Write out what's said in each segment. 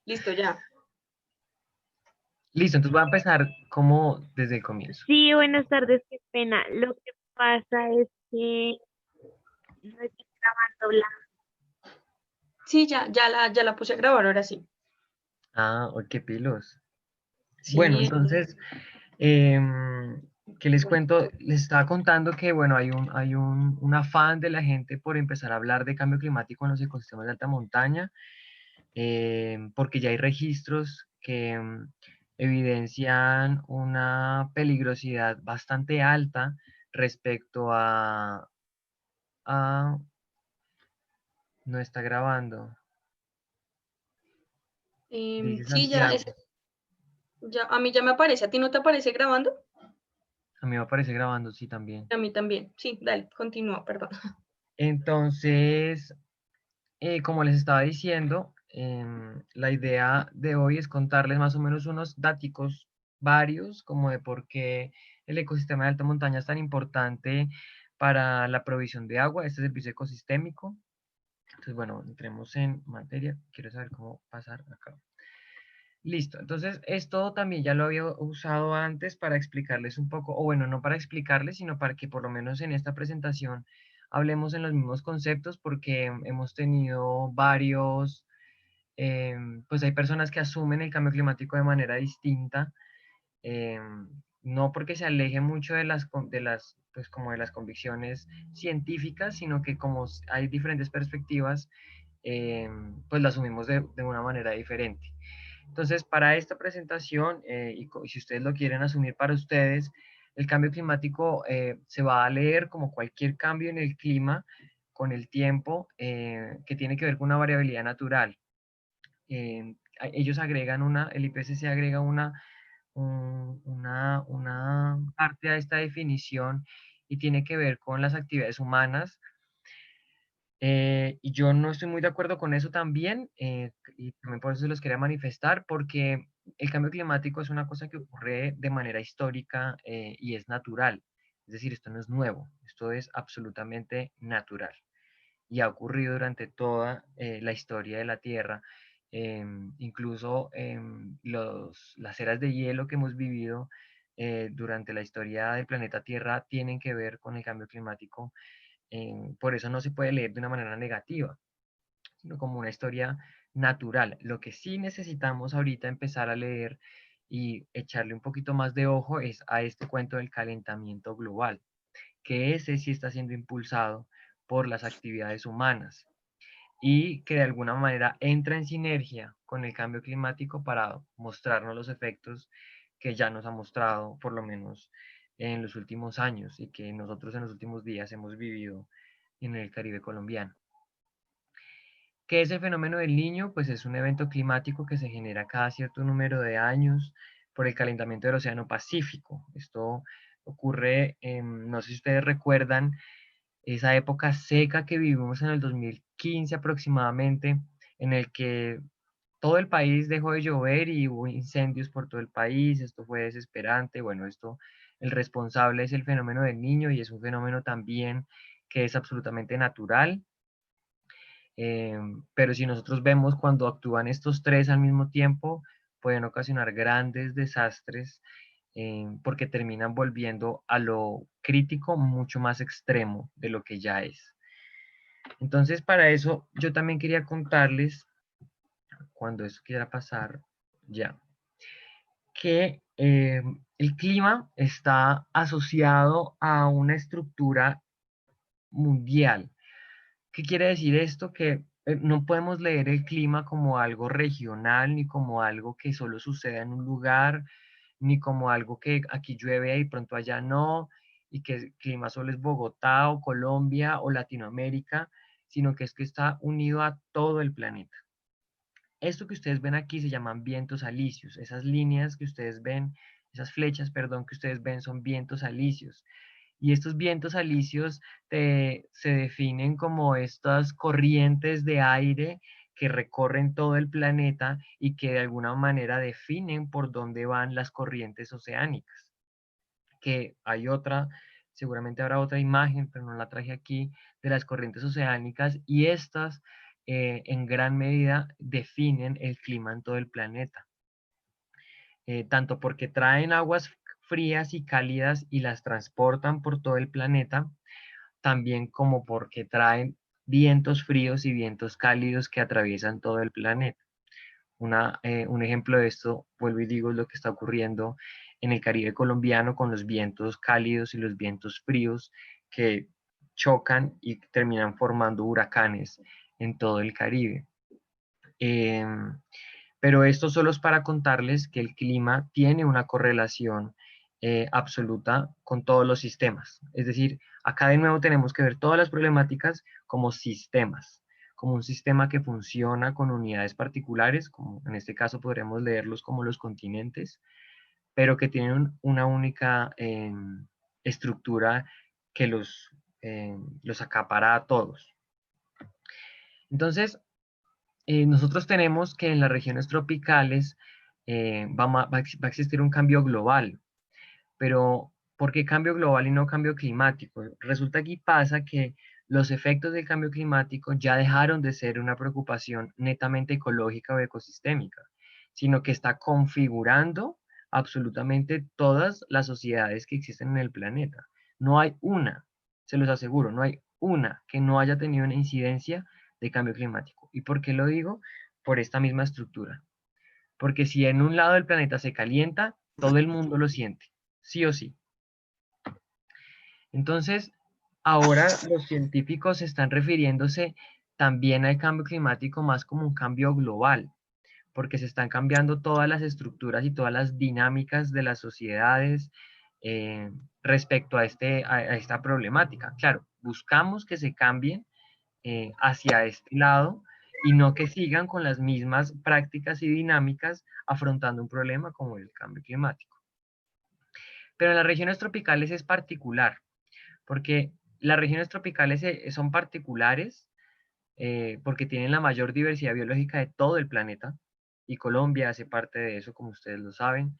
Listo, ya. Listo, entonces voy a empezar como desde el comienzo. Sí, buenas tardes, qué pena. Lo que pasa es que no estoy grabando Sí, ya la puse a grabar, ahora sí. Ah, oh, qué pilos. Bueno, Sí, entonces, em, ¿qué les cuento? Les estaba contando que, bueno, un afán de la gente por empezar a hablar de cambio climático en los ecosistemas de alta montaña, porque ya hay registros que evidencian una peligrosidad bastante alta respecto a... No está grabando, dice sí, ya, Santiago. ya, a mí ya me aparece. ¿A ti no te aparece grabando? A mí me aparece grabando, sí, también. A mí también. Sí, dale, continúa, perdón. Entonces, como les estaba diciendo, la idea de hoy es contarles más o menos unos daticos varios, como de por qué el ecosistema de alta montaña es tan importante para la provisión de agua, este servicio ecosistémico. Entonces, bueno, entremos en materia. Quiero saber cómo pasar acá. Listo, entonces esto también ya lo había usado antes para explicarles un poco, o bueno, no para explicarles, sino para que por lo menos en esta presentación hablemos en los mismos conceptos, porque hemos tenido varios, pues hay personas que asumen el cambio climático de manera distinta, no porque se aleje mucho de pues como de las convicciones científicas, sino que como hay diferentes perspectivas, pues la asumimos de una manera diferente. Entonces, para esta presentación, y si ustedes lo quieren asumir para ustedes, el cambio climático se va a leer como cualquier cambio en el clima con el tiempo que tiene que ver con una variabilidad natural. Ellos agregan el IPCC agrega una parte a esta definición y tiene que ver con las actividades humanas, y yo no estoy muy de acuerdo con eso también, y también por eso se los quería manifestar, porque el cambio climático es una cosa que ocurre de manera histórica, y es natural. Es decir, esto no es nuevo, esto es absolutamente natural y ha ocurrido durante toda la historia de la Tierra. Incluso las eras de hielo que hemos vivido durante la historia del planeta Tierra tienen que ver con el cambio climático. Por eso no se puede leer de una manera negativa, sino como una historia natural. Lo que sí necesitamos ahorita empezar a leer y echarle un poquito más de ojo es a este cuento del calentamiento global, que ese sí está siendo impulsado por las actividades humanas y que de alguna manera entra en sinergia con el cambio climático para mostrarnos los efectos que ya nos ha mostrado, por lo menos en los últimos años, y que nosotros en los últimos días hemos vivido en el Caribe colombiano. ¿Qué es el fenómeno del Niño? Pues es un evento climático que se genera cada cierto número de años por el calentamiento del Océano Pacífico. Esto ocurre, no sé si ustedes recuerdan, esa época seca que vivimos en el 2015 aproximadamente, en el que todo el país dejó de llover y hubo incendios por todo el país. Esto fue desesperante. Bueno, el responsable es el fenómeno del Niño y es un fenómeno también que es absolutamente natural. Pero si nosotros vemos cuando actúan estos tres al mismo tiempo, pueden ocasionar grandes desastres, porque terminan volviendo a lo crítico mucho más extremo de lo que ya es. Entonces, para eso, yo también quería contarles, cuando eso quiera pasar, ya, que el clima está asociado a una estructura mundial. ¿Qué quiere decir esto? Que no podemos leer el clima como algo regional, ni como algo que solo suceda en un lugar, ni como algo que aquí llueve y pronto allá no, y que el clima solo es Bogotá o Colombia o Latinoamérica, sino que es que está unido a todo el planeta. Esto que ustedes ven aquí se llaman vientos alisios. Esas líneas que ustedes ven, esas flechas, perdón, que ustedes ven son vientos alisios. Y estos vientos alisios se definen como estas corrientes de aire que recorren todo el planeta y que de alguna manera definen por dónde van las corrientes oceánicas. Que hay otra, seguramente habrá otra imagen, pero no la traje aquí, de las corrientes oceánicas, y estas en gran medida definen el clima en todo el planeta. Tanto porque traen aguas frías y cálidas y las transportan por todo el planeta, también como porque traen vientos fríos y vientos cálidos que atraviesan todo el planeta. Un ejemplo de esto, vuelvo y digo, es lo que está ocurriendo en el Caribe colombiano con los vientos cálidos y los vientos fríos que chocan y terminan formando huracanes en todo el Caribe. Pero esto solo es para contarles que el clima tiene una correlación absoluta con todos los sistemas. Es decir, acá de nuevo tenemos que ver todas las problemáticas como sistemas, como un sistema que funciona con unidades particulares, como en este caso podremos leerlos como los continentes, pero que tienen una única estructura que los acapara a todos. Entonces, nosotros tenemos que en las regiones tropicales va a existir un cambio global, pero ¿por qué cambio global y no cambio climático? Resulta que pasa que los efectos del cambio climático ya dejaron de ser una preocupación netamente ecológica o ecosistémica, sino que está configurando absolutamente todas las sociedades que existen en el planeta. No hay una, se los aseguro, no hay una que no haya tenido una incidencia de cambio climático. ¿Y por qué lo digo? Por esta misma estructura. Porque si en un lado del planeta se calienta, todo el mundo lo siente, sí o sí. Entonces, ahora los científicos están refiriéndose también al cambio climático más como un cambio global, porque se están cambiando todas las estructuras y todas las dinámicas de las sociedades eh, respecto a esta problemática. Claro, buscamos que se cambien hacia este lado y no que sigan con las mismas prácticas y dinámicas afrontando un problema como el cambio climático. Pero en las regiones tropicales es particular, porque las regiones tropicales son particulares porque tienen la mayor diversidad biológica de todo el planeta, y Colombia hace parte de eso, como ustedes lo saben.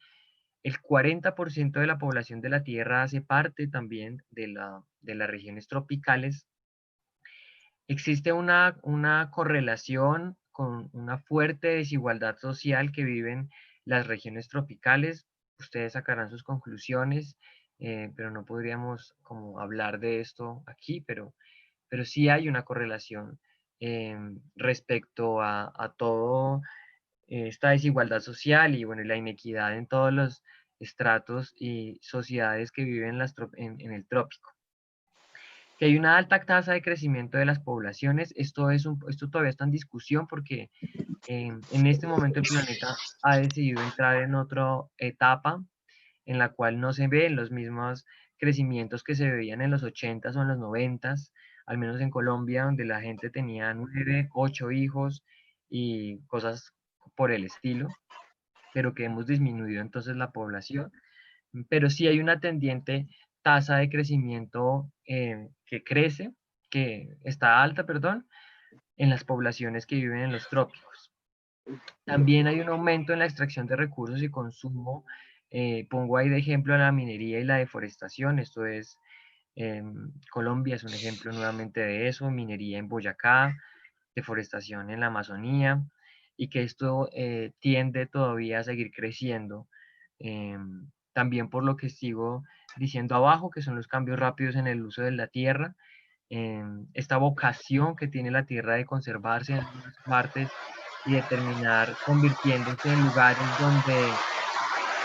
El 40% de la población de la Tierra hace parte también de las regiones tropicales. Existe una correlación con una fuerte desigualdad social que viven las regiones tropicales. Ustedes sacarán sus conclusiones, pero no podríamos como hablar de esto aquí, pero sí hay una correlación respecto a todo esta desigualdad social y bueno, la inequidad en todos los estratos y sociedades que viven en el trópico. Que hay una alta tasa de crecimiento de las poblaciones, esto todavía está en discusión porque en este momento el planeta ha decidido entrar en otra etapa en la cual no se ven los mismos crecimientos que se veían en los 80s o en los 90s, al menos en Colombia, donde la gente tenía 9, 8 hijos y cosas por el estilo, pero que hemos disminuido entonces la población. Pero sí hay una tendiente tasa de crecimiento que crece, que está alta, perdón, en las poblaciones que viven en los trópicos. También hay un aumento en la extracción de recursos y consumo. Pongo ahí de ejemplo la minería y la deforestación. Esto es, Colombia es un ejemplo nuevamente de eso, minería en Boyacá, deforestación en la Amazonía, y que esto tiende todavía a seguir creciendo. También por lo que sigo diciendo abajo, que son los cambios rápidos en el uso de la tierra, esta vocación que tiene la tierra de conservarse en algunas partes y de terminar convirtiéndose en lugares donde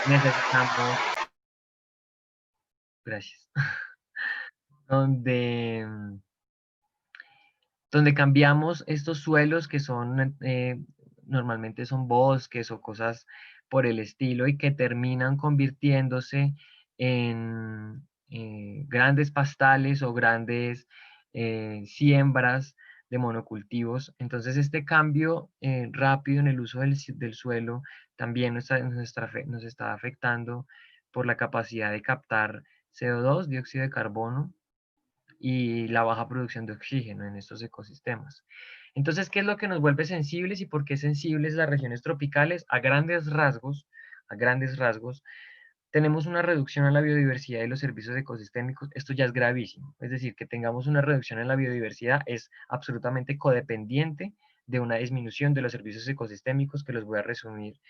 necesitamos, gracias, donde, donde cambiamos estos suelos que son, normalmente son bosques o cosas por el estilo y que terminan convirtiéndose en grandes pastales o grandes siembras de monocultivos. Entonces este cambio rápido en el uso del suelo también nos está afectando por la capacidad de captar CO2, dióxido de carbono, y la baja producción de oxígeno en estos ecosistemas. Entonces, ¿qué es lo que nos vuelve sensibles y por qué sensibles las regiones tropicales? A grandes rasgos, tenemos una reducción en la biodiversidad y los servicios ecosistémicos. Esto ya es gravísimo. Es decir, que tengamos una reducción en la biodiversidad es absolutamente codependiente de una disminución de los servicios ecosistémicos, que los voy a resumir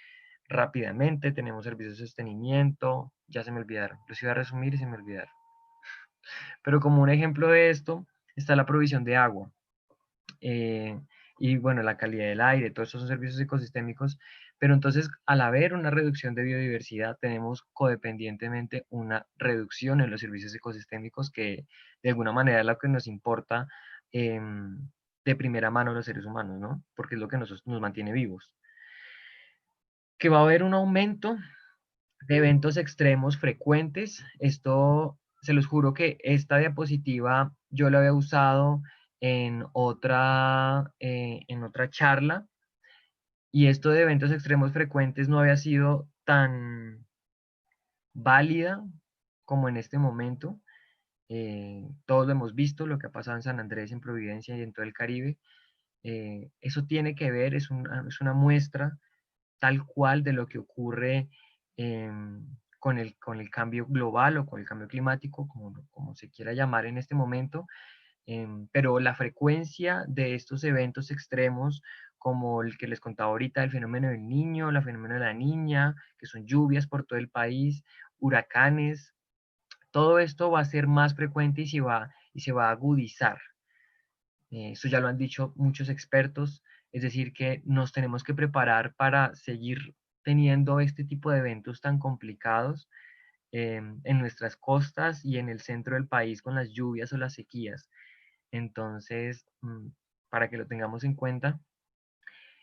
rápidamente. Tenemos servicios de sostenimiento, ya se me olvidaron, los iba a resumir y se me olvidaron. Pero como un ejemplo de esto está la provisión de agua. Y bueno, la calidad del aire, todos esos son servicios ecosistémicos, pero entonces al haber una reducción de biodiversidad, tenemos codependientemente una reducción en los servicios ecosistémicos que de alguna manera es lo que nos importa de primera mano a los seres humanos, ¿no? Porque es lo que nos mantiene vivos. Que va a haber un aumento de eventos extremos frecuentes. Esto, se los juro que esta diapositiva yo la había usado en otra charla, y esto de eventos extremos frecuentes no había sido tan válida como en este momento. Todos lo hemos visto, lo que ha pasado en San Andrés, en Providencia y en todo el Caribe. Eso tiene que ver, es una muestra tal cual de lo que ocurre con el cambio global o con el cambio climático, como se quiera llamar en este momento. Pero la frecuencia de estos eventos extremos, como el que les contaba ahorita, el fenómeno del niño, el fenómeno de la niña, que son lluvias por todo el país, huracanes, todo esto va a ser más frecuente y se va a agudizar. Eso ya lo han dicho muchos expertos, es decir, que nos tenemos que preparar para seguir teniendo este tipo de eventos tan complicados en nuestras costas y en el centro del país con las lluvias o las sequías. Entonces, para que lo tengamos en cuenta.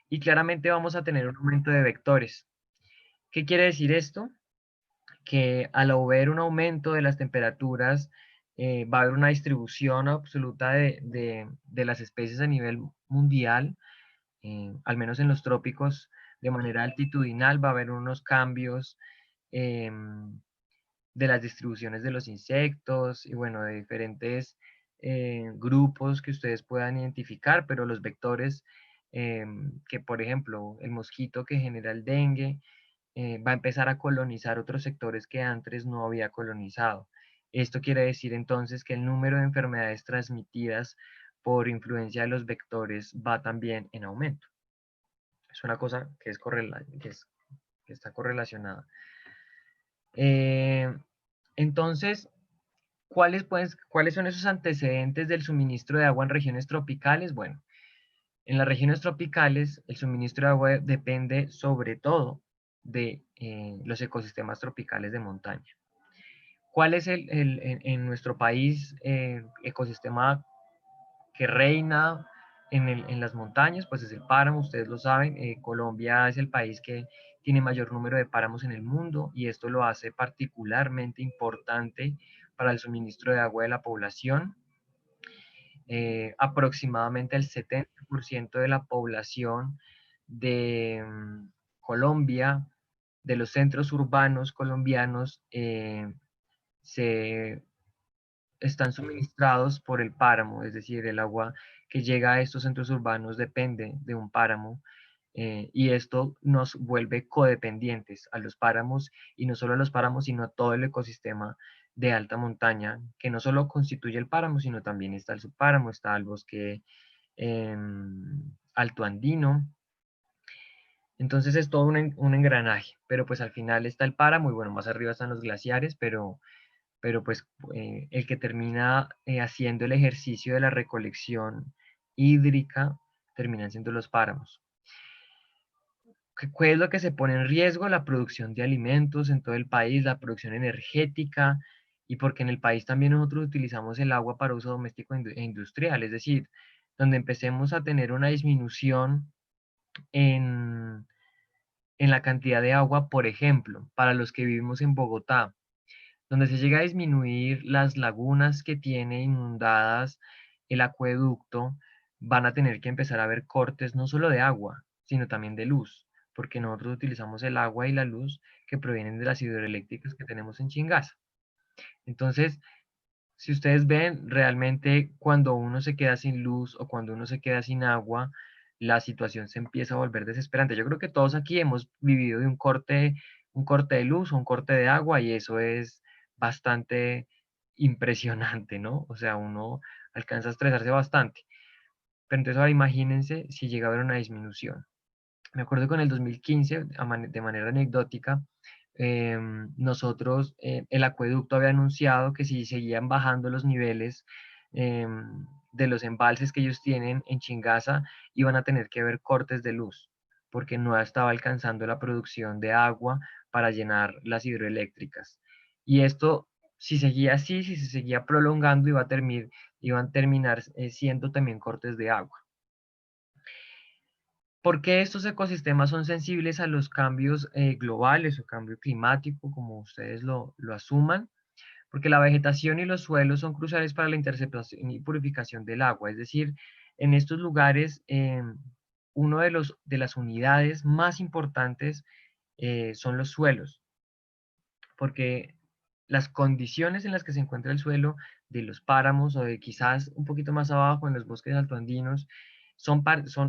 Y claramente vamos a tener un aumento de vectores. ¿Qué quiere decir esto? Que al haber un aumento de las temperaturas, va a haber una distribución absoluta de las especies a nivel mundial, al menos en los trópicos, de manera altitudinal. Va a haber unos cambios de las distribuciones de los insectos y bueno, de diferentes grupos que ustedes puedan identificar, pero los vectores, que por ejemplo el mosquito que genera el dengue, va a empezar a colonizar otros sectores que antes no había colonizado. Esto quiere decir entonces que el número de enfermedades transmitidas por influencia de los vectores va también en aumento. Es una cosa que, que está correlacionada. Entonces, ¿cuáles son esos antecedentes del suministro de agua en regiones tropicales? Bueno, en las regiones tropicales el suministro de agua depende sobre todo de los ecosistemas tropicales de montaña. ¿Cuál es en nuestro país ecosistema que reina en las montañas? Pues es el páramo, ustedes lo saben. Colombia es el país que tiene mayor número de páramos en el mundo y esto lo hace particularmente importante para el suministro de agua de la población. Aproximadamente el 70% de la población de Colombia, de los centros urbanos colombianos, se están suministrados por el páramo, es decir, el agua que llega a estos centros urbanos depende de un páramo, y esto nos vuelve codependientes a los páramos, y no solo a los páramos, sino a todo el ecosistema de alta montaña, que no solo constituye el páramo, sino también está el subpáramo, está el bosque alto andino. Entonces es todo un engranaje, pero pues al final está el páramo y bueno, más arriba están los glaciares, pero pues el que termina haciendo el ejercicio de la recolección hídrica terminan siendo los páramos. ¿Qué es lo que se pone en riesgo? La producción de alimentos en todo el país, la producción energética, y porque en el país también nosotros utilizamos el agua para uso doméstico e industrial, es decir, donde empecemos a tener una disminución en la cantidad de agua, por ejemplo, para los que vivimos en Bogotá, donde se llega a disminuir las lagunas que tiene inundadas el acueducto, van a tener que empezar a haber cortes no solo de agua, sino también de luz, porque nosotros utilizamos el agua y la luz que provienen de las hidroeléctricas que tenemos en Chingaza. Entonces, si ustedes ven, realmente cuando uno se queda sin luz o cuando uno se queda sin agua, la situación se empieza a volver desesperante. Yo creo que todos aquí hemos vivido de un corte de luz o un corte de agua, y eso es bastante impresionante, ¿no? O sea, uno alcanza a estresarse bastante. Pero entonces ahora imagínense si llega a haber una disminución. Me acuerdo que en el 2015, de manera anecdótica, nosotros, el acueducto había anunciado que si seguían bajando los niveles de los embalses que ellos tienen en Chingaza, iban a tener que haber cortes de luz, porque no estaba alcanzando la producción de agua para llenar las hidroeléctricas. Y esto, si seguía así, si se seguía prolongando, iban a terminar siendo también cortes de agua. ¿Por qué estos ecosistemas son sensibles a los cambios globales o cambio climático, como ustedes lo asuman? Porque la vegetación y los suelos son cruciales para la interceptación y purificación del agua. Es decir, en estos lugares, uno de las unidades más importantes son los suelos, porque las condiciones en las que se encuentra el suelo de los páramos o de quizás un poquito más abajo en los bosques altoandinos son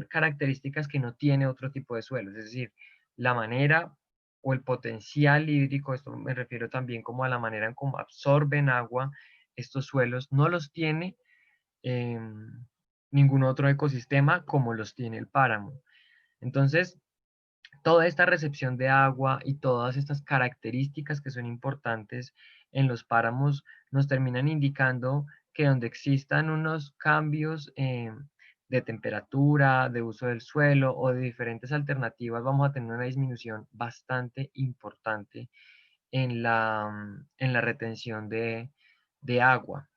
características que no tiene otro tipo de suelos, es decir, la manera o el potencial hídrico, esto me refiero también como a la manera en cómo absorben agua estos suelos, no los tiene ningún otro ecosistema como los tiene el páramo. Entonces, toda esta recepción de agua y todas estas características que son importantes en los páramos nos terminan indicando que donde existan unos cambios de temperatura, de uso del suelo o de diferentes alternativas, vamos a tener una disminución bastante importante en la retención de agua.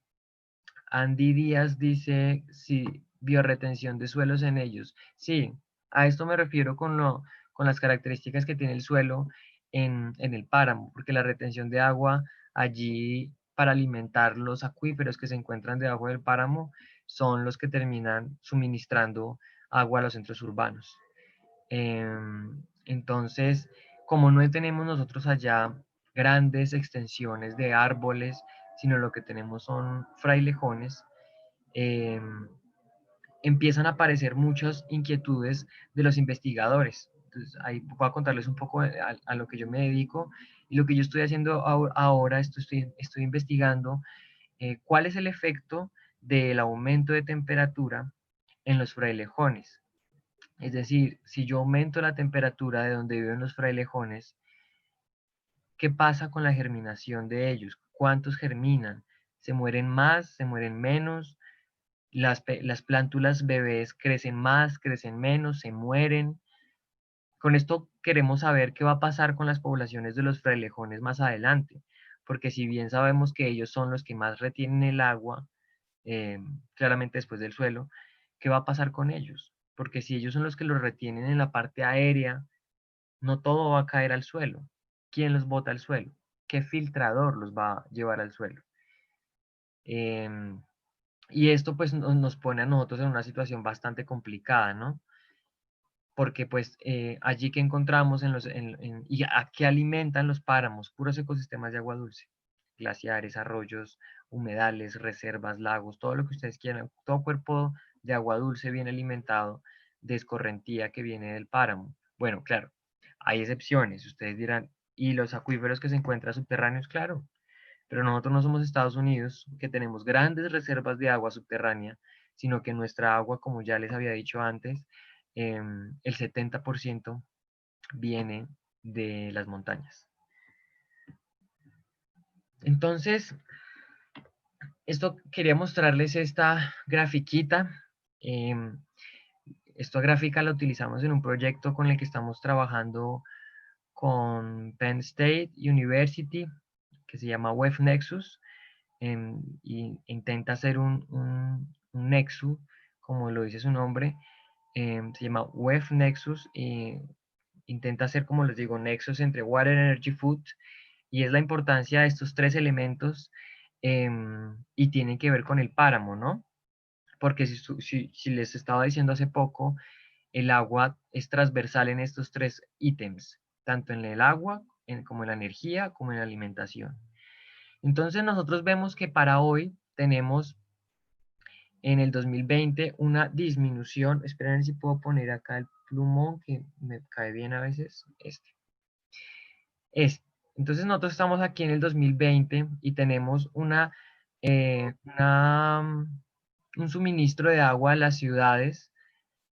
Andy Díaz dice, sí, biorretención de suelos en ellos. Sí, a esto me refiero con las características que tiene el suelo en el páramo, porque la retención de agua allí para alimentar los acuíferos que se encuentran debajo del páramo son los que terminan suministrando agua a los centros urbanos. Entonces, como no tenemos nosotros allá grandes extensiones de árboles, sino lo que tenemos son frailejones, em, empiezan a aparecer muchas inquietudes de los investigadores. Entonces, ahí voy a contarles un poco a lo que yo me dedico y lo que yo estoy haciendo ahora, estoy investigando cuál es el efecto del aumento de temperatura en los frailejones. Es decir, si yo aumento la temperatura de donde viven los frailejones, ¿qué pasa con la germinación de ellos? ¿Cuántos germinan? ¿Se mueren más? ¿Se mueren menos? Las plántulas bebés crecen más, crecen menos, se mueren. Con esto queremos saber qué va a pasar con las poblaciones de los frailejones más adelante, porque si bien sabemos que ellos son los que más retienen el agua, claramente después del suelo, ¿qué va a pasar con ellos? Porque si ellos son los que los retienen en la parte aérea, no todo va a caer al suelo. ¿Quién los bota al suelo? ¿Qué filtrador los va a llevar al suelo? Em, y esto pues nos pone a nosotros en una situación bastante complicada, ¿no? Porque pues allí que encontramos y a qué alimentan los páramos, puros ecosistemas de agua dulce, glaciares, arroyos, humedales, reservas, lagos, todo lo que ustedes quieran, todo cuerpo de agua dulce bien alimentado de escorrentía que viene del páramo. Bueno, claro, hay excepciones, ustedes dirán, ¿y los acuíferos que se encuentran subterráneos? Claro, pero nosotros no somos Estados Unidos, que tenemos grandes reservas de agua subterránea, sino que nuestra agua, como ya les había dicho antes, el 70% viene de las montañas. Entonces, esto quería mostrarles esta grafiquita. em, Esta gráfica la utilizamos en un proyecto con el que estamos trabajando con Penn State University, que se llama Web Nexus. Y intenta hacer un nexo, como lo dice su nombre, se llama Web Nexus, y intenta hacer, como les digo, nexos entre Water, Energy, Food, y es la importancia de estos tres elementos, y tienen que ver con el páramo, ¿no? Porque si les estaba diciendo hace poco, el agua es transversal en estos tres ítems, tanto en el agua, como en la energía, como en la alimentación. Entonces nosotros vemos que para hoy tenemos en el 2020 una disminución. Esperen si puedo poner acá el plumón que me cae bien a veces. Este. Entonces nosotros estamos aquí en el 2020 y tenemos una un suministro de agua a las ciudades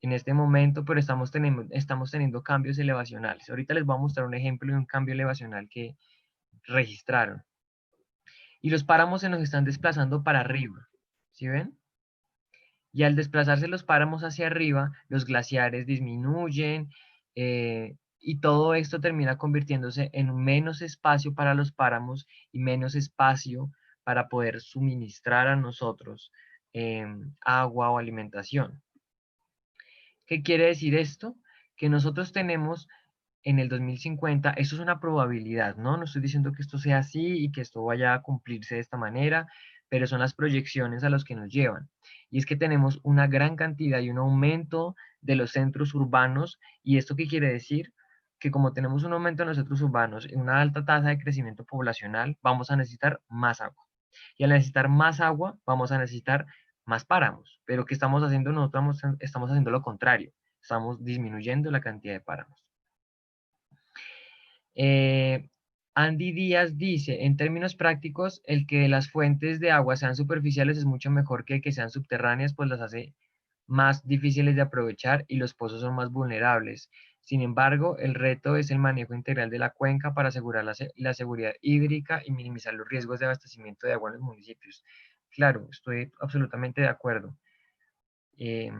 en este momento, pero estamos teniendo cambios elevacionales. Ahorita les voy a mostrar un ejemplo de un cambio elevacional que registraron. Y los páramos se nos están desplazando para arriba, ¿sí ven? Y al desplazarse los páramos hacia arriba, los glaciares disminuyen y todo esto termina convirtiéndose en menos espacio para los páramos y menos espacio para poder suministrar a nosotros agua o alimentación. ¿Qué quiere decir esto? Que nosotros tenemos en el 2050, eso es una probabilidad, ¿no? No estoy diciendo que esto sea así y que esto vaya a cumplirse de esta manera, pero son las proyecciones a los que nos llevan. Y es que tenemos una gran cantidad y un aumento de los centros urbanos. ¿Y esto qué quiere decir? Que como tenemos un aumento en los centros urbanos y una alta tasa de crecimiento poblacional, vamos a necesitar más agua. Y al necesitar más agua, vamos a necesitar más páramos. Pero ¿qué estamos haciendo? Nosotros estamos haciendo lo contrario. Estamos disminuyendo la cantidad de páramos. Andy Díaz dice, en términos prácticos, el que las fuentes de agua sean superficiales es mucho mejor que sean subterráneas, pues las hace más difíciles de aprovechar y los pozos son más vulnerables. Sin embargo, el reto es el manejo integral de la cuenca para asegurar la seguridad hídrica y minimizar los riesgos de abastecimiento de agua en los municipios. Claro, estoy absolutamente de acuerdo. Que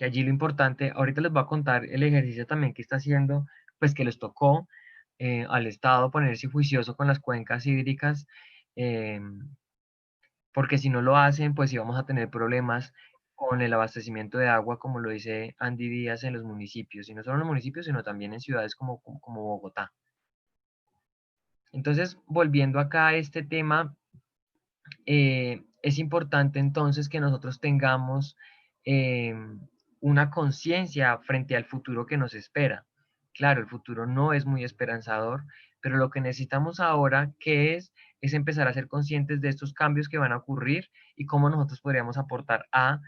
allí lo importante, ahorita les voy a contar el ejercicio también que está haciendo, pues que les tocó al Estado ponerse juicioso con las cuencas hídricas, eh, porque si no lo hacen, pues sí vamos a tener problemas con el abastecimiento de agua, como lo dice Andy Díaz en los municipios, y no solo en los municipios, sino también en ciudades como Bogotá. Entonces, volviendo acá a este tema, es importante entonces que nosotros tengamos una conciencia frente al futuro que nos espera. Claro, el futuro no es muy esperanzador, pero lo que necesitamos ahora, es empezar a ser conscientes de estos cambios que van a ocurrir y cómo nosotros podríamos aportar a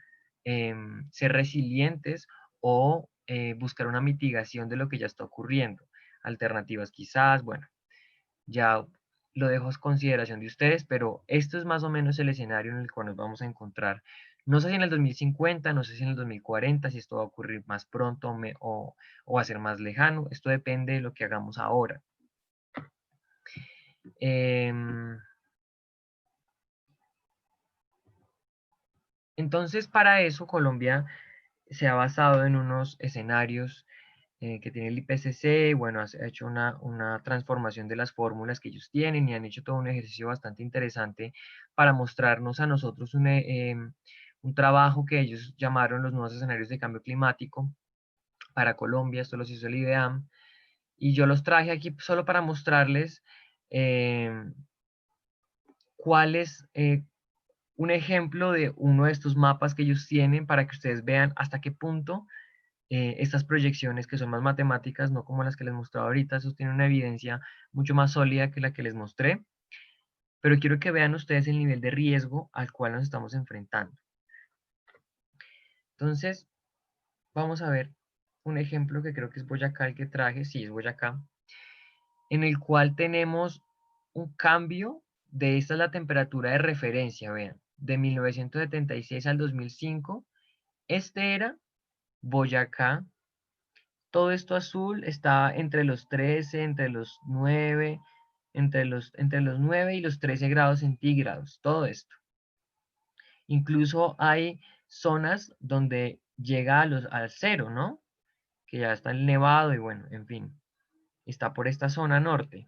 ser resilientes o buscar una mitigación de lo que ya está ocurriendo. Alternativas quizás, bueno, ya lo dejo a consideración de ustedes, pero esto es más o menos el escenario en el cual nos vamos a encontrar. No sé si en el 2050, no sé si en el 2040, si esto va a ocurrir más pronto o va a ser más lejano. Esto depende de lo que hagamos ahora. Entonces, para eso, Colombia se ha basado en unos escenarios que tiene el IPCC, bueno, ha hecho una transformación de las fórmulas que ellos tienen y han hecho todo un ejercicio bastante interesante para mostrarnos a nosotros un trabajo que ellos llamaron los nuevos escenarios de cambio climático para Colombia. Esto los hizo el IDEAM, y yo los traje aquí solo para mostrarles cuál es un ejemplo de uno de estos mapas que ellos tienen para que ustedes vean hasta qué punto estas proyecciones, que son más matemáticas, no como las que les mostraba ahorita, eso tiene una evidencia mucho más sólida que la que les mostré, pero quiero que vean ustedes el nivel de riesgo al cual nos estamos enfrentando. Entonces, vamos a ver un ejemplo que creo que es Boyacá el que traje, sí, es Boyacá, en el cual tenemos un cambio esta es la temperatura de referencia, vean, de 1976 al 2005, este era Boyacá. Todo esto azul está entre los 13, entre los 9, entre los 9 y los 13 grados centígrados, todo esto. Incluso hay zonas donde llega al cero, ¿no? Que ya está el nevado y bueno, en fin, está por esta zona norte.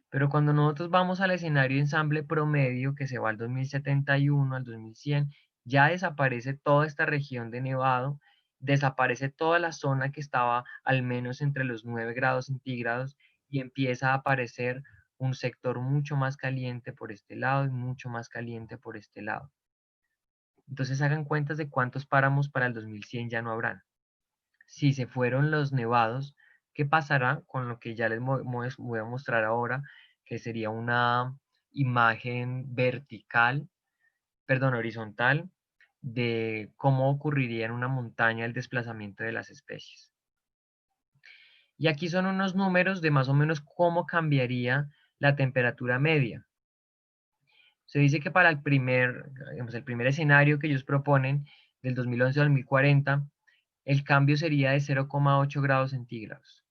Pero cuando nosotros vamos al escenario de ensamble promedio, que se va al 2071, al 2100, ya desaparece toda esta región de nevado, desaparece toda la zona que estaba al menos entre los 9 grados centígrados y empieza a aparecer un sector mucho más caliente por este lado y mucho más caliente por este lado. Entonces hagan cuentas de cuántos páramos para el 2100 ya no habrán. Si se fueron los nevados, ¿qué pasará con lo que ya les voy a mostrar ahora? Que sería una imagen vertical, perdón, horizontal, de cómo ocurriría en una montaña el desplazamiento de las especies. Y aquí son unos números de más o menos cómo cambiaría la temperatura media. Se dice que para digamos, el primer escenario que ellos proponen, del 2011 al 2040, el cambio sería de 0,8 grados centígrados.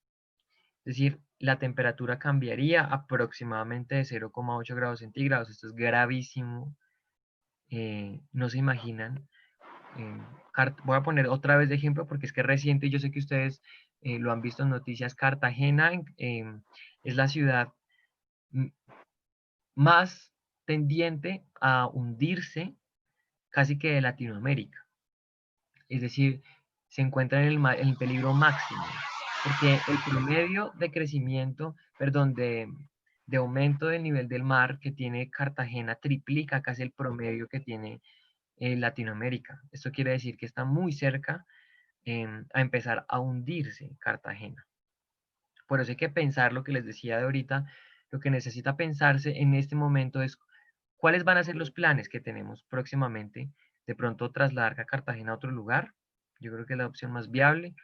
Es decir, la temperatura cambiaría aproximadamente de 0,8 grados centígrados. Esto es gravísimo. No se imaginan. Voy a poner otra vez de ejemplo porque es que es reciente y yo sé que ustedes lo han visto en noticias. Cartagena es la ciudad más tendiente a hundirse casi que de Latinoamérica. Es decir, se encuentra en el peligro máximo, porque el promedio de crecimiento, perdón, de aumento del nivel del mar que tiene Cartagena triplica casi el promedio que tiene Latinoamérica. Esto quiere decir que está muy cerca a empezar a hundirse Cartagena. Por eso hay que pensar lo que les decía de ahorita, lo que necesita pensarse en este momento es cuáles van a ser los planes que tenemos próximamente, de pronto trasladar a Cartagena a otro lugar, yo creo que es la opción más viable,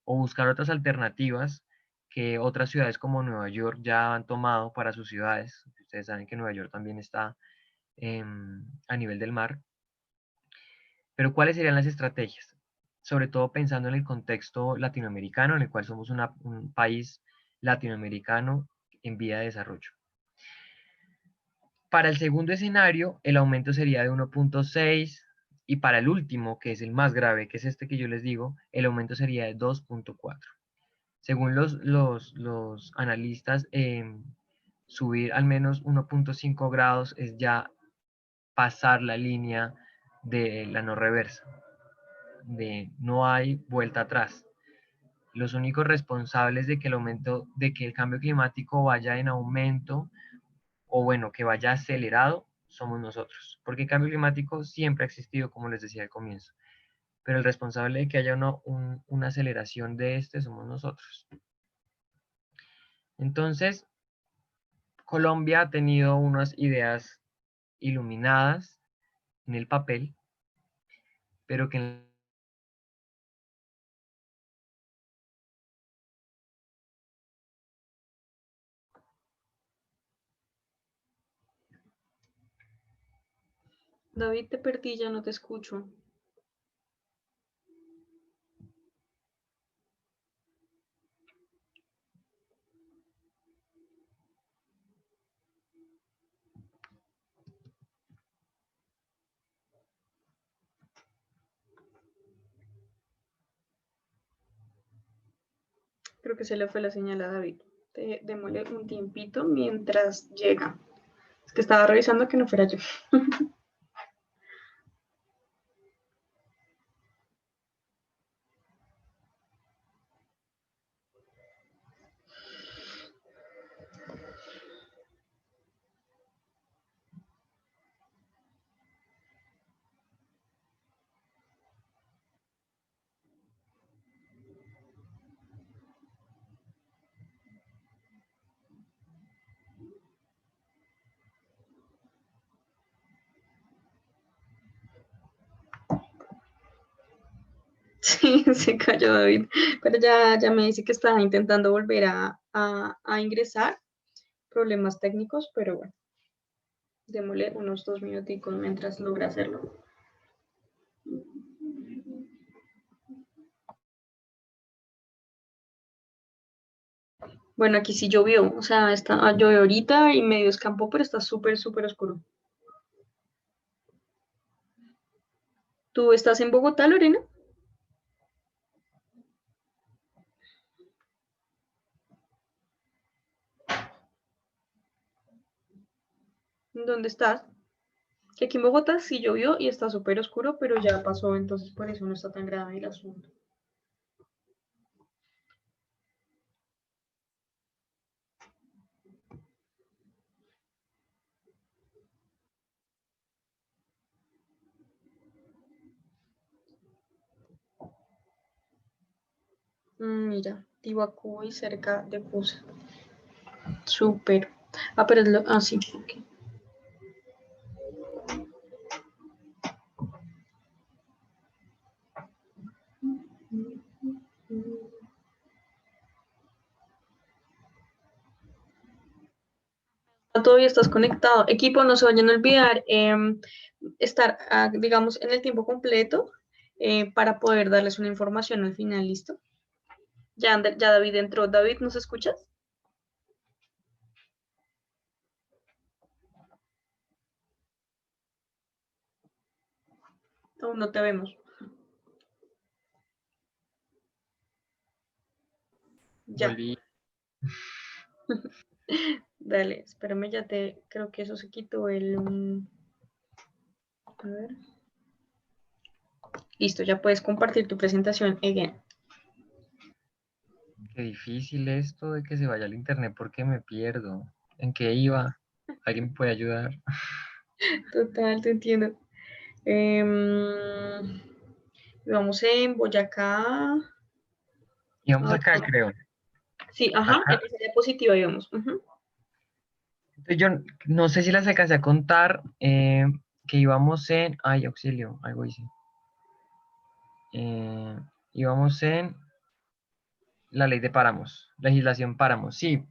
o buscar otras alternativas que otras ciudades como Nueva York ya han tomado para sus ciudades. Ustedes saben que Nueva York también está a nivel del mar. Pero ¿cuáles serían las estrategias? Sobre todo pensando en el contexto latinoamericano, en el cual somos un país latinoamericano en vía de desarrollo. Para el segundo escenario, el aumento sería de 1,6 y para el último, que es el más grave, que es este que yo les digo, el aumento sería de 2,4. Según los analistas, subir al menos 1,5 grados es ya pasar la línea de la no reversa, de no hay vuelta atrás. Los únicos responsables de que el cambio climático vaya en aumento o bueno, que vaya acelerado, somos nosotros. Porque el cambio climático siempre ha existido, como les decía al comienzo. Pero el responsable de que haya una aceleración de este somos nosotros. Entonces, Colombia ha tenido unas ideas iluminadas en el papel, pero que en David, te perdí, ya no te escucho. Creo que se le fue la señal a David. Démosle un tiempito mientras llega. Es que estaba revisando que no fuera yo. Sí, se cayó David, pero ya me dice que está intentando volver a ingresar. Problemas técnicos, pero bueno, démosle unos 2 minuticos mientras logra hacerlo. Bueno, aquí sí llovió, o sea, llovió ahorita y medio escampó, pero está súper, súper oscuro. ¿Tú estás en Bogotá, Lorena? ¿Dónde estás? Que aquí en Bogotá sí llovió y está súper oscuro, pero ya pasó, entonces por eso no está tan grave el asunto. Mira, Tibacuy cerca de Pusa. Súper. Ah, pero es lo. Ah, sí. Ok. todavía estás conectado. Equipo, no se vayan a olvidar estar, digamos, en el tiempo completo para poder darles una información al final, ¿listo? Ya David entró. David, ¿nos escuchas? Aún no te vemos. Ya. Volví. Dale, espérame, creo que eso se quitó a ver. Listo, ya puedes compartir tu presentación again. Qué difícil esto de que se vaya al internet porque me pierdo. ¿En qué iba? ¿Alguien me puede ayudar? Total, te entiendo. Vamos en Boyacá. Íbamos acá, creo. Sí, ajá, en Acá. esa diapositiva íbamos. Entonces, yo no sé si las alcancé a contar que íbamos en... Ay, auxilio, algo hice. Íbamos en la ley de páramos, legislación páramos, sí.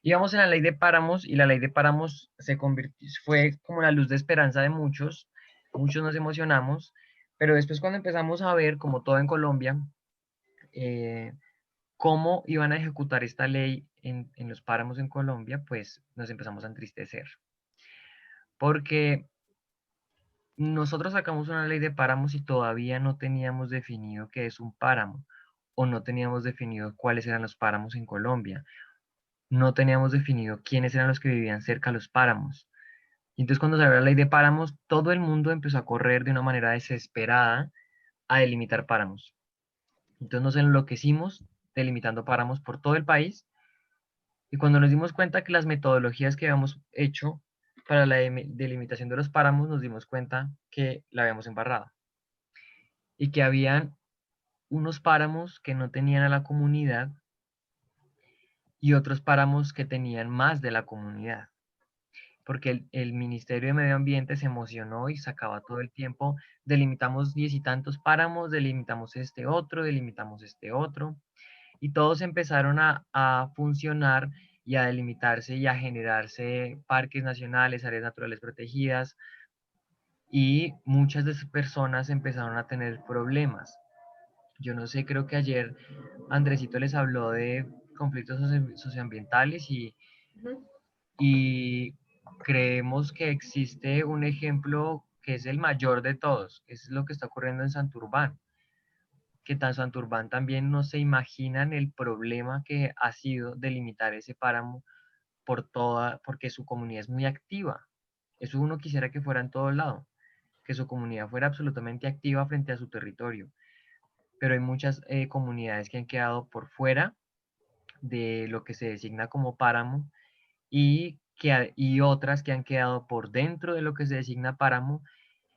Íbamos en la ley de páramos y la ley de páramos se convirtió, fue como la luz de esperanza de muchos, muchos nos emocionamos, pero después cuando empezamos a ver, como todo en Colombia, eh, cómo iban a ejecutar esta ley en los páramos en Colombia, pues nos empezamos a entristecer. Porque nosotros sacamos una ley de páramos y todavía no teníamos definido qué es un páramo, o no teníamos definido cuáles eran los páramos en Colombia, no teníamos definido quiénes eran los que vivían cerca a los páramos. Y entonces cuando salió la ley de páramos, todo el mundo empezó a correr de una manera desesperada a delimitar páramos. Entonces nos enloquecimos delimitando páramos por todo el país. Y cuando nos dimos cuenta que las metodologías que habíamos hecho para la delimitación de los páramos, nos dimos cuenta que la habíamos embarrado. Y que habían unos páramos que no tenían a la comunidad y otros páramos que tenían más de la comunidad. Porque el Ministerio de Medio Ambiente se emocionó y sacaba todo el tiempo, delimitamos 10 y tantos páramos, delimitamos este otro, y todos empezaron a funcionar y a delimitarse y a generarse parques nacionales, áreas naturales protegidas, y muchas de esas personas empezaron a tener problemas. Yo no sé, creo que ayer Andresito les habló de conflictos socioambientales y creemos que existe un ejemplo que es el mayor de todos, que es lo que está ocurriendo en Santurbán, que en Santurbán también no se imaginan el problema que ha sido delimitar ese páramo porque su comunidad es muy activa. Eso uno quisiera que fuera en todo lado, que su comunidad fuera absolutamente activa frente a su territorio, pero hay muchas comunidades que han quedado por fuera de lo que se designa como páramo y otras que han quedado por dentro de lo que se designa páramo,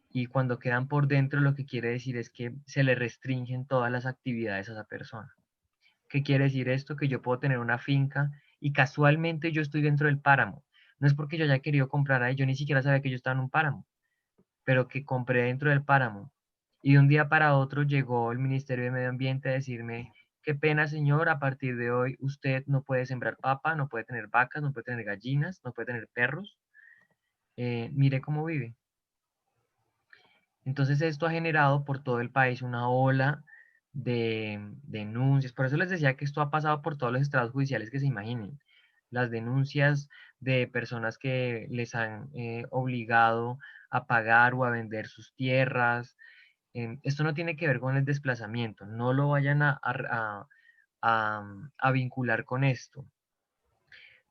y cuando quedan por dentro lo que quiere decir es que se le restringen todas las actividades a esa persona. ¿Qué quiere decir esto? Que yo puedo tener una finca y casualmente yo estoy dentro del páramo. No es porque yo haya querido comprar ahí, yo ni siquiera sabía que yo estaba en un páramo, pero que compré dentro del páramo. Y de un día para otro llegó el Ministerio de Medio Ambiente a decirme: qué pena, señor, a partir de hoy usted no puede sembrar papa, no puede tener vacas, no puede tener gallinas, no puede tener perros. Mire cómo vive. Entonces esto ha generado por todo el país una ola de denuncias. Por eso les decía que esto ha pasado por todos los estrados judiciales que se imaginen. Las denuncias de personas que les han obligado a pagar o a vender sus tierras. Esto no tiene que ver con el desplazamiento, no lo vayan a vincular con esto,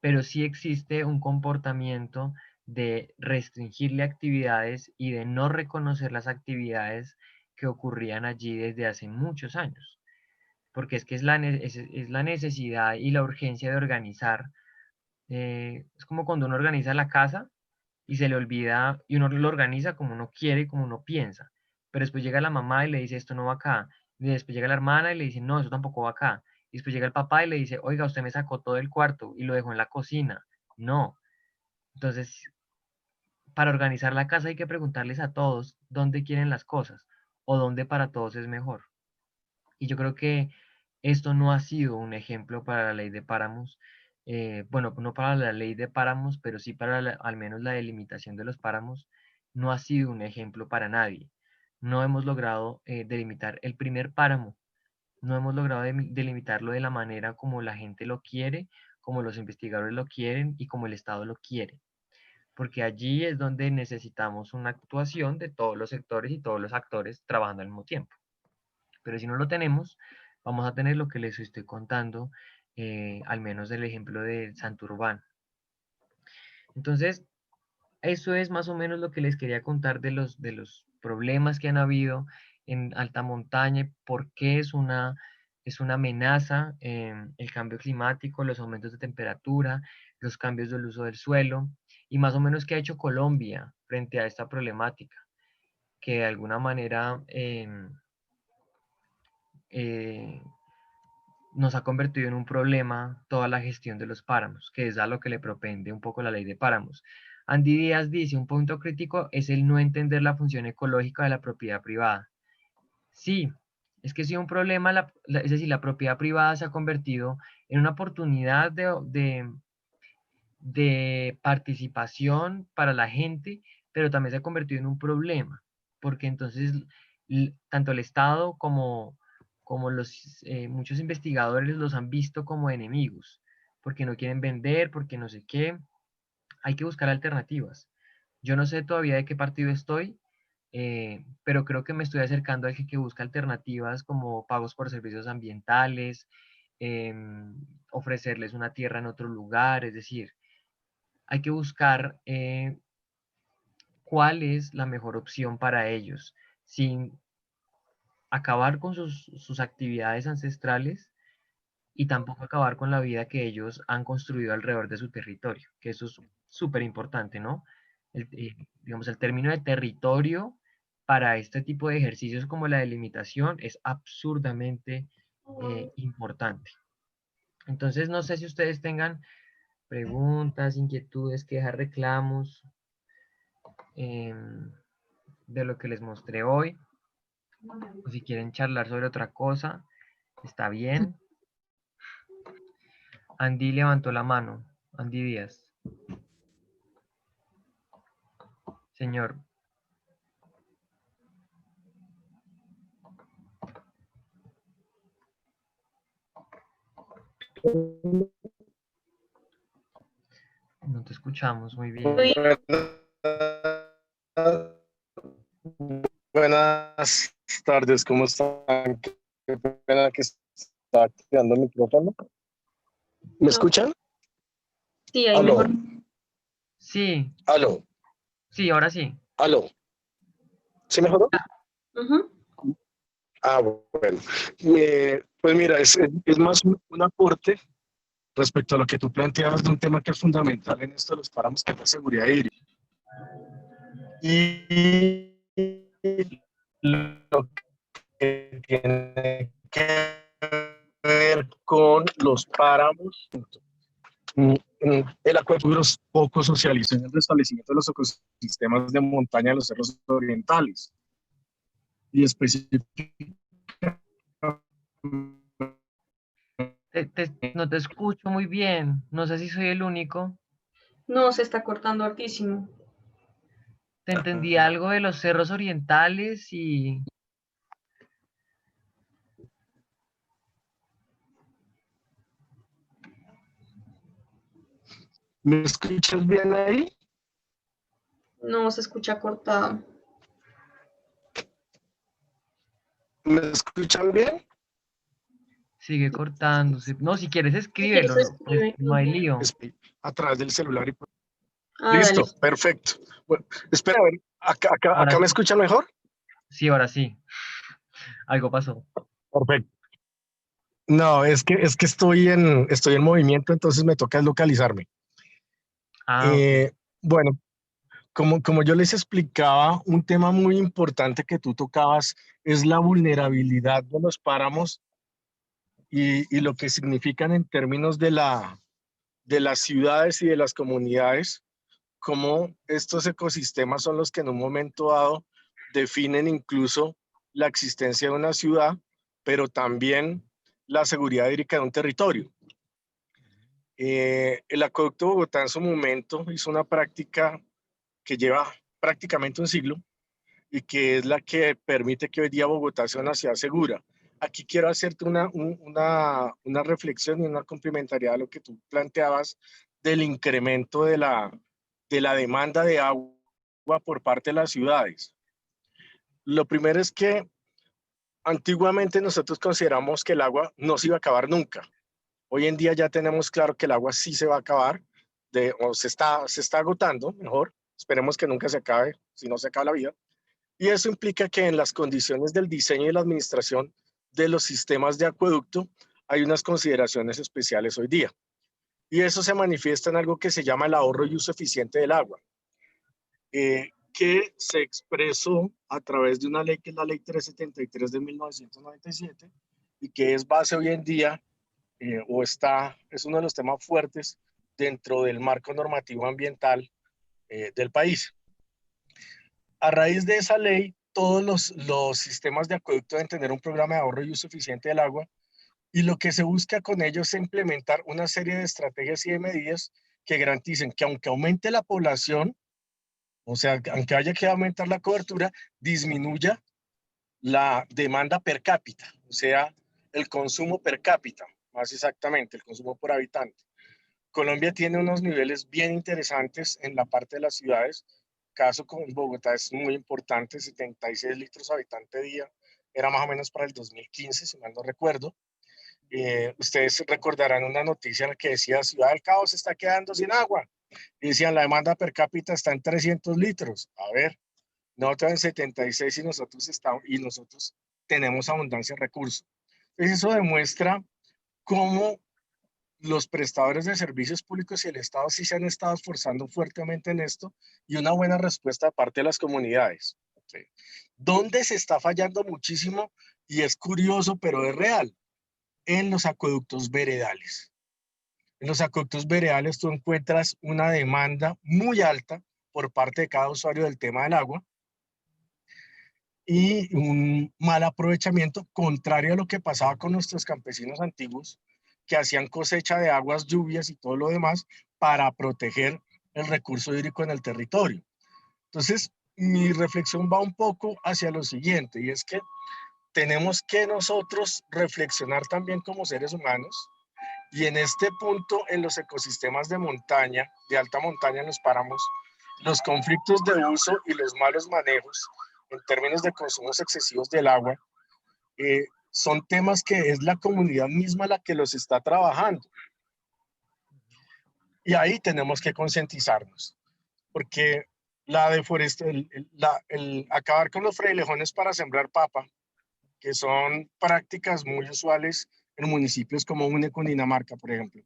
pero sí existe un comportamiento de restringirle actividades y de no reconocer las actividades que ocurrían allí desde hace muchos años, porque es que es la necesidad y la urgencia de organizar. Es como cuando uno organiza la casa y se le olvida, y uno lo organiza como uno quiere y como uno piensa, pero después llega la mamá y le dice: esto no va acá, y después llega la hermana y le dice: no, eso tampoco va acá, y después llega el papá y le dice: oiga, usted me sacó todo el cuarto y lo dejó en la cocina. No. Entonces, para organizar la casa hay que preguntarles a todos dónde quieren las cosas o dónde para todos es mejor. Y yo creo que esto no ha sido un ejemplo para la ley de páramos. bueno, no para la ley de páramos, pero sí para al menos la delimitación de los páramos, no ha sido un ejemplo para nadie. No hemos logrado delimitar el primer páramo, no hemos logrado delimitarlo de la manera como la gente lo quiere, como los investigadores lo quieren y como el Estado lo quiere. Porque allí es donde necesitamos una actuación de todos los sectores y todos los actores trabajando al mismo tiempo. Pero si no lo tenemos, vamos a tener lo que les estoy contando, al menos del ejemplo de Santurbán. Entonces, eso es más o menos lo que les quería contar de los problemas que han habido en alta montaña, por qué es una amenaza el cambio climático, los aumentos de temperatura, los cambios del uso del suelo, y más o menos qué ha hecho Colombia frente a esta problemática, que de alguna manera eh, nos ha convertido en un problema toda la gestión de los páramos, que es a lo que le propende un poco la ley de páramos. Andy Díaz dice, un punto crítico es el no entender la función ecológica de la propiedad privada. Sí, es que sí un problema, es decir, la propiedad privada se ha convertido en una oportunidad de participación para la gente, pero también se ha convertido en un problema, porque entonces tanto el Estado como muchos investigadores los han visto como enemigos, porque no quieren vender, porque no sé qué. Hay que buscar alternativas. Yo no sé todavía de qué partido estoy, pero creo que me estoy acercando al que busca alternativas como pagos por servicios ambientales, ofrecerles una tierra en otro lugar, es decir, hay que buscar cuál es la mejor opción para ellos, sin acabar con sus actividades ancestrales y tampoco acabar con la vida que ellos han construido alrededor de su territorio, que eso es súper importante, ¿no? Digamos, el término de territorio para este tipo de ejercicios como la delimitación es absurdamente importante. Entonces, no sé si ustedes tengan preguntas, inquietudes, quejas, reclamos de lo que les mostré hoy, o si quieren charlar sobre otra cosa, está bien. Andy levantó la mano. Andy Díaz. Señor. No te escuchamos muy bien. Buenas tardes, ¿cómo están? Qué pena que está activando el micrófono. ¿Me escuchan? Sí, ahí Aló. mejor. Sí. Aló. Sí, ahora sí. Aló. ¿Sí mejoró? Ujú. Ah, bueno. Pues mira, es más un aporte respecto a lo que tú planteabas de un tema que es fundamental en esto de los páramos, que es la seguridad hídrica. Y lo que tiene que ver con los páramos, el acueducto poco socializó en el restablecimiento de los ecosistemas de montaña de los cerros orientales. Y específicamente No te escucho muy bien. No sé si soy el único. No, se está cortando hartísimo. Te entendí algo de los cerros orientales y... ¿Me escuchas bien ahí? No, se escucha cortado. ¿Me escuchan bien? Sigue cortándose. No, si quieres Si quieres, escríbelo, no, pues, escribe. no hay lío. A través del celular. Ah, Listo, dale. perfecto. Bueno, espera, a ver, Ahora ¿acá me sí. escuchan mejor? Sí, ahora sí. Algo pasó. Perfecto. No, es que estoy en movimiento, entonces me toca localizarme. Ah, ok. Bueno, como yo les explicaba, un tema muy importante que tú tocabas es la vulnerabilidad de los páramos y lo que significan en términos de las ciudades y de las comunidades, cómo estos ecosistemas son los que en un momento dado definen incluso la existencia de una ciudad, pero también la seguridad hídrica de un territorio. El Acueducto Bogotá en su momento hizo una práctica que lleva prácticamente un siglo y que es la que permite que hoy día Bogotá sea una ciudad segura. Aquí quiero hacerte una reflexión y una complementariedad a lo que tú planteabas del incremento de la demanda de agua por parte de las ciudades. Lo primero es que antiguamente nosotros consideramos que el agua no se iba a acabar nunca. Hoy en día ya tenemos claro que el agua sí se va a acabar, o se está agotando, mejor. Esperemos que nunca se acabe, si no se acaba la vida. Y eso implica que en las condiciones del diseño y la administración de los sistemas de acueducto hay unas consideraciones especiales hoy día. Y eso se manifiesta en algo que se llama el ahorro y uso eficiente del agua, que se expresó a través de una ley que es la Ley 373 de 1997 y que es base hoy en día, es uno de los temas fuertes dentro del marco normativo ambiental del país. A raíz de esa ley, todos los sistemas de acueducto deben tener un programa de ahorro y uso eficiente del agua, y lo que se busca con ello es implementar una serie de estrategias y de medidas que garanticen que aunque aumente la población, o sea, aunque haya que aumentar la cobertura, disminuya la demanda per cápita, o sea, el consumo per cápita, más exactamente, el consumo por habitante. Colombia tiene unos niveles bien interesantes en la parte de las ciudades. Caso con Bogotá es muy importante, 76 litros habitante día, era más o menos para el 2015, si mal no recuerdo. Ustedes recordarán una noticia que decía Ciudad del Cabo se está quedando sin agua. Y decían la demanda per cápita está en 300 litros. A ver, nosotros en 76 y nosotros tenemos abundancia de recursos. Entonces eso demuestra cómo los prestadores de servicios públicos y el Estado sí se han estado esforzando fuertemente en esto y una buena respuesta de parte de las comunidades. ¿Sí? ¿Dónde se está fallando muchísimo? Y es curioso, pero es real. En los acueductos veredales. En los acueductos veredales tú encuentras una demanda muy alta por parte de cada usuario del tema del agua y un mal aprovechamiento, contrario a lo que pasaba con nuestros campesinos antiguos, que hacían cosecha de aguas, lluvias y todo lo demás para proteger el recurso hídrico en el territorio. Entonces, mi reflexión va un poco hacia lo siguiente, y es que tenemos que nosotros reflexionar también como seres humanos, y en este punto, en los ecosistemas de montaña, de alta montaña en los páramos, los conflictos de uso y los malos manejos en términos de consumos excesivos del agua, son temas que es la comunidad misma la que los está trabajando. Y ahí tenemos que concientizarnos, porque la deforestación, el acabar con los frailejones para sembrar papa, que son prácticas muy usuales en municipios como UNE, Cundinamarca, por ejemplo.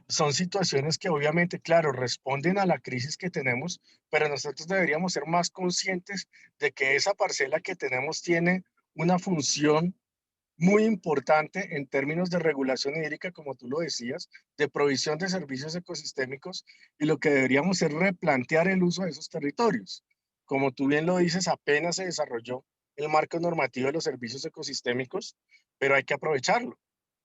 Son situaciones que obviamente, claro, responden a la crisis que tenemos, pero nosotros deberíamos ser más conscientes de que esa parcela que tenemos tiene una función muy importante en términos de regulación hídrica, como tú lo decías, de provisión de servicios ecosistémicos, y lo que deberíamos es replantear el uso de esos territorios. Como tú bien lo dices, apenas se desarrolló el marco normativo de los servicios ecosistémicos, pero hay que aprovecharlo.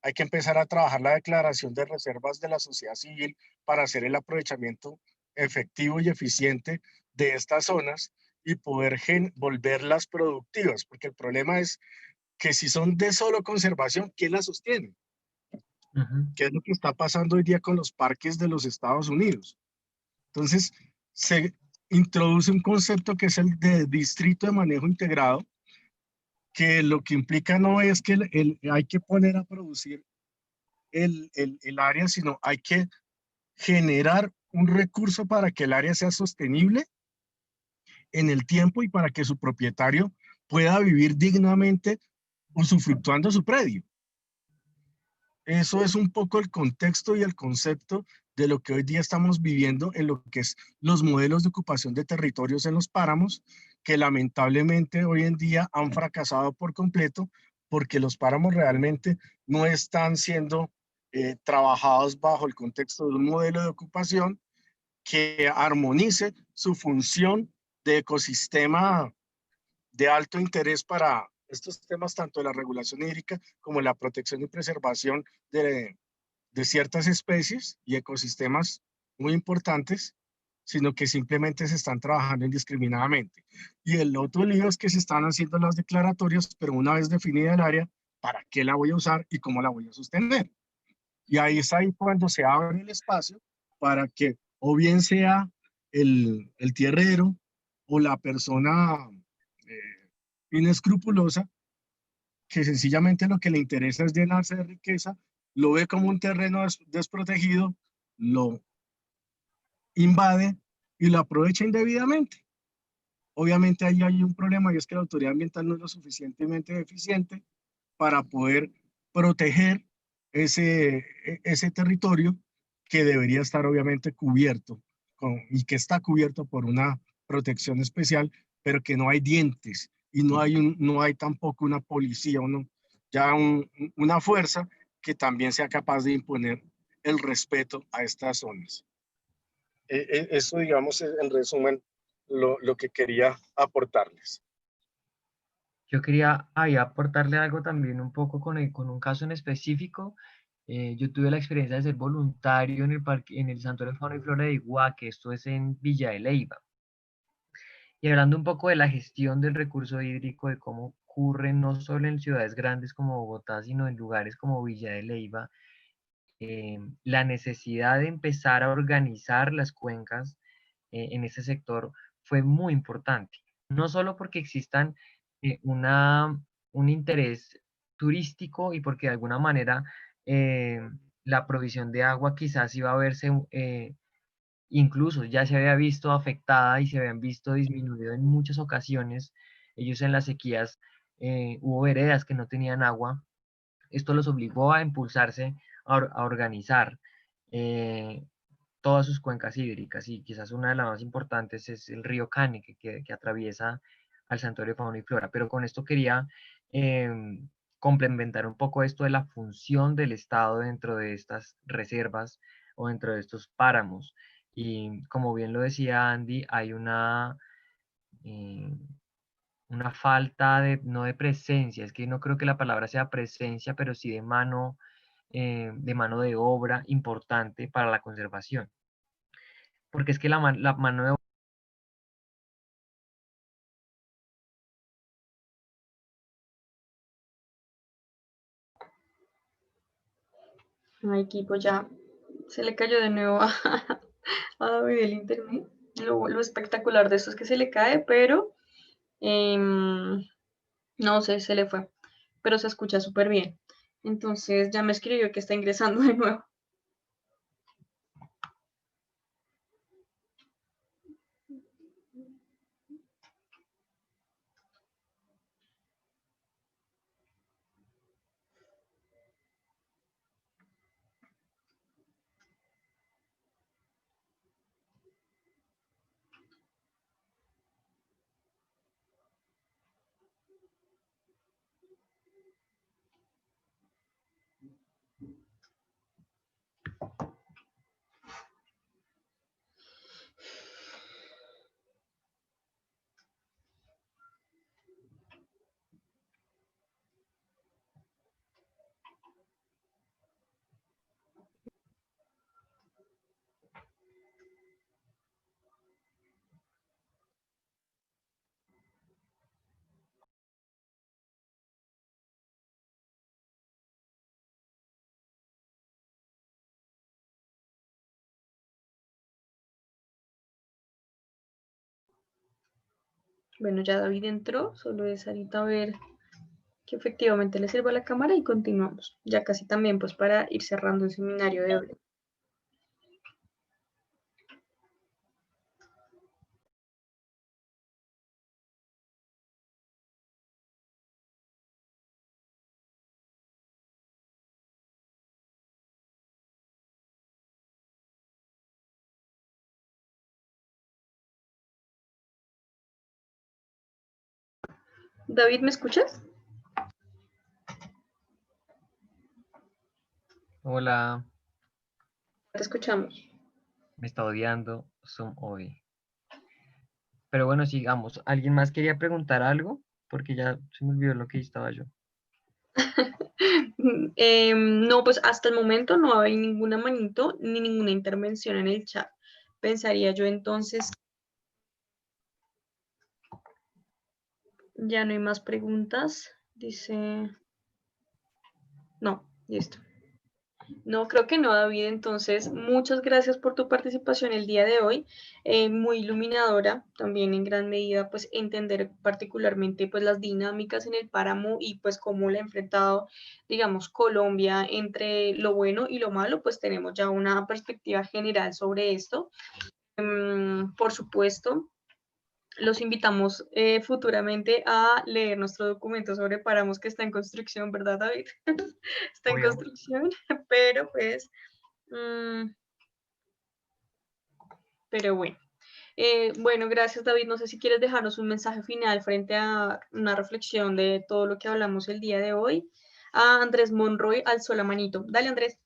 Hay que empezar a trabajar la declaración de reservas de la sociedad civil para hacer el aprovechamiento efectivo y eficiente de estas zonas y poder volverlas productivas, porque el problema es que si son de solo conservación, ¿quién las sostiene? ¿Qué es lo que está pasando hoy día con los parques de los Estados Unidos? Entonces, se introduce un concepto que es el de distrito de manejo integrado, que lo que implica no es que hay que poner a producir el área, sino hay que generar un recurso para que el área sea sostenible en el tiempo y para que su propietario pueda vivir dignamente usufructuando su predio. Eso es un poco el contexto y el concepto de lo que hoy día estamos viviendo en lo que es los modelos de ocupación de territorios en los páramos, que lamentablemente hoy en día han fracasado por completo porque los páramos realmente no están siendo trabajados bajo el contexto de un modelo de ocupación que armonice su función de ecosistema de alto interés para estos temas, tanto de la regulación hídrica como la protección y preservación de ciertas especies y ecosistemas muy importantes, sino que simplemente se están trabajando indiscriminadamente. Y el otro lío es que se están haciendo las declaratorias, pero una vez definida el área, ¿para qué la voy a usar y cómo la voy a sostener? Y ahí es ahí cuando se abre el espacio para que o bien sea el tierrero o la persona inescrupulosa que sencillamente lo que le interesa es llenarse de riqueza, lo ve como un terreno desprotegido, lo invade y lo aprovecha indebidamente. Obviamente ahí hay un problema y es que la autoridad ambiental no es lo suficientemente eficiente para poder proteger ese territorio que debería estar obviamente cubierto y que está cubierto por una protección especial, pero que no hay dientes y no hay tampoco una policía, una fuerza que también sea capaz de imponer el respeto a estas zonas. Eso, digamos, es en resumen lo que quería aportarles. Yo quería ahí aportarle algo también un poco con un caso en específico. Yo tuve la experiencia de ser voluntario en el parque, en el Santuario de Fauna y Flora de Iguaque, esto es en Villa de Leyva. Y hablando un poco de la gestión del recurso hídrico, de cómo ocurre no solo en ciudades grandes como Bogotá, sino en lugares como Villa de Leyva, la necesidad de empezar a organizar las cuencas en ese sector fue muy importante. No solo porque existan un interés turístico y porque de alguna manera eh, la provisión de agua quizás iba a verse, incluso ya se había visto afectada y se habían visto disminuido en muchas ocasiones. Ellos en las sequías hubo veredas que no tenían agua. Esto los obligó a impulsarse a organizar eh, todas sus cuencas hídricas y quizás una de las más importantes es el río Cane que atraviesa al Santuario de Fauna y Flora. Pero con esto quería complementar un poco esto de la función del Estado dentro de estas reservas o dentro de estos páramos. Y como bien lo decía Andy, hay eh, una falta de, no de presencia, es que no creo que la palabra sea presencia, pero sí de mano de obra importante para la conservación. Porque es que la mano de obra Ay, equipo, ya se le cayó de nuevo a David el internet. Lo espectacular de esto es que se le cae, pero no sé, se le fue. Pero se escucha súper bien. Entonces ya me escribió que está ingresando de nuevo. Bueno, ya David entró, solo es ahorita ver que efectivamente le sirva la cámara y continuamos. Ya casi también pues para ir cerrando el seminario de hoy. David, ¿me escuchas? Hola, Te escuchamos. me está odiando Zoom hoy. Pero bueno, sigamos. ¿Alguien más quería preguntar algo? Porque ya se me olvidó lo que estaba yo. No, pues hasta el momento no hay ninguna manito ni ninguna intervención en el chat. Pensaría yo entonces, ya no hay más preguntas. Dice, no, listo. No, creo que no, David. Entonces, muchas gracias por tu participación el día de hoy. Muy iluminadora, también en gran medida, pues entender particularmente pues las dinámicas en el páramo y pues cómo la ha enfrentado, digamos, Colombia entre lo bueno y lo malo, pues tenemos ya una perspectiva general sobre esto. Por supuesto, los invitamos futuramente a leer nuestro documento sobre páramos que está en construcción, ¿verdad, David? Está en Obvio. construcción, pero pues, mm, pero bueno. Bueno, gracias, David. No sé si quieres dejarnos un mensaje final frente a una reflexión de todo lo que hablamos el día de hoy. A Andrés Monroy alzó la manito. Dale, Andrés.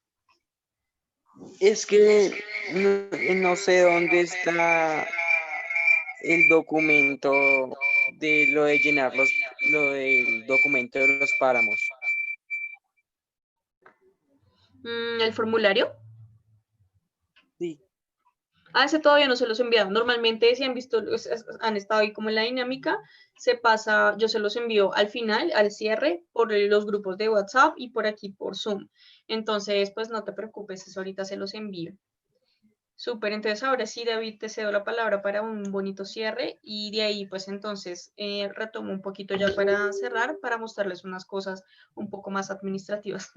Es que no sé dónde está el documento de lo de llenar lo del documento de los páramos. ¿El formulario? Sí. Ah, ese todavía no se los he enviado. Normalmente, si han visto, han estado ahí como en la dinámica, se pasa, yo se los envío al final, al cierre, por los grupos de WhatsApp y por aquí por Zoom. Entonces, pues no te preocupes, eso ahorita se los envío. Súper, entonces ahora sí, David, te cedo la palabra para un bonito cierre y de ahí, pues entonces retomo un poquito ya para cerrar, para mostrarles unas cosas un poco más administrativas.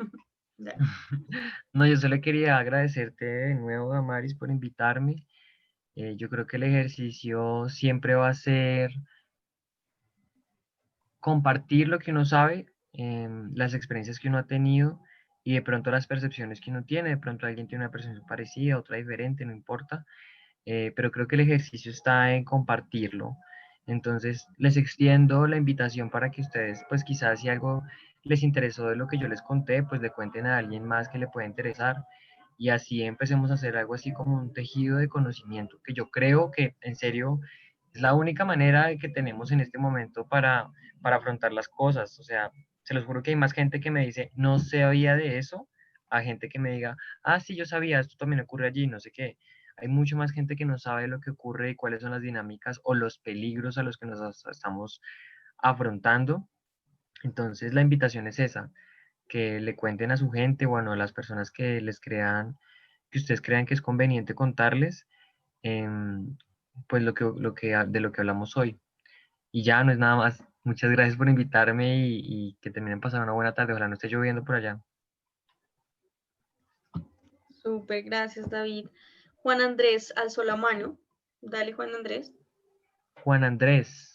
No, yo solo quería agradecerte de nuevo, Damaris, por invitarme. Yo creo que el ejercicio siempre va a ser compartir lo que uno sabe, las experiencias que uno ha tenido y de pronto las percepciones que uno tiene. De pronto alguien tiene una percepción parecida, otra diferente, no importa. Pero creo que el ejercicio está en compartirlo. Entonces, les extiendo la invitación para que ustedes, pues quizás si algo les interesó de lo que yo les conté, pues le cuenten a alguien más que le pueda interesar y así empecemos a hacer algo así como un tejido de conocimiento, que yo creo que en serio es la única manera que tenemos en este momento para afrontar las cosas. O sea, se los juro que hay más gente que me dice, no sabía de eso, a gente que me diga, ah, sí, yo sabía, esto también ocurre allí, no sé qué. Hay mucho más gente que no sabe lo que ocurre y cuáles son las dinámicas o los peligros a los que nos estamos afrontando. Entonces, la invitación es esa, que le cuenten a su gente, bueno, a las personas que les crean, que ustedes crean que es conveniente contarles, em, pues de lo que hablamos hoy. Y ya no es nada más. Muchas gracias por invitarme y que terminen pasando una buena tarde. Ojalá no esté lloviendo por allá. Súper, gracias, David. Juan Andrés alzó la mano. Dale, Juan Andrés. Juan Andrés.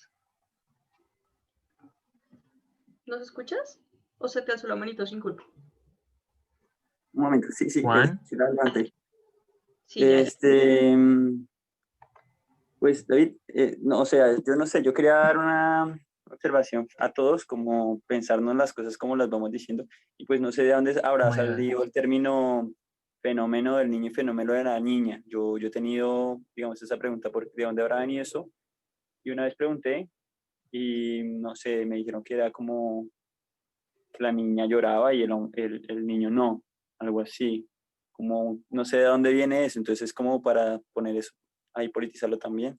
¿Nos escuchas? ¿O se te alzó la manito sin culpa? Un momento, sí, Juan. sí la levanté. Sí, ya. Pues David, no, o sea, yo no sé, yo quería dar una observación a todos, como pensarnos las cosas como las vamos diciendo, y pues no sé de dónde habrá Oh my God. salido el término fenómeno del niño y fenómeno de la niña. Yo he tenido, digamos, esa pregunta, ¿de dónde habrá venido eso? Y una vez pregunté y no sé, me dijeron que era como que la niña lloraba y el niño no, algo así, como no sé de dónde viene eso, entonces es como para poner eso, ahí politizarlo también,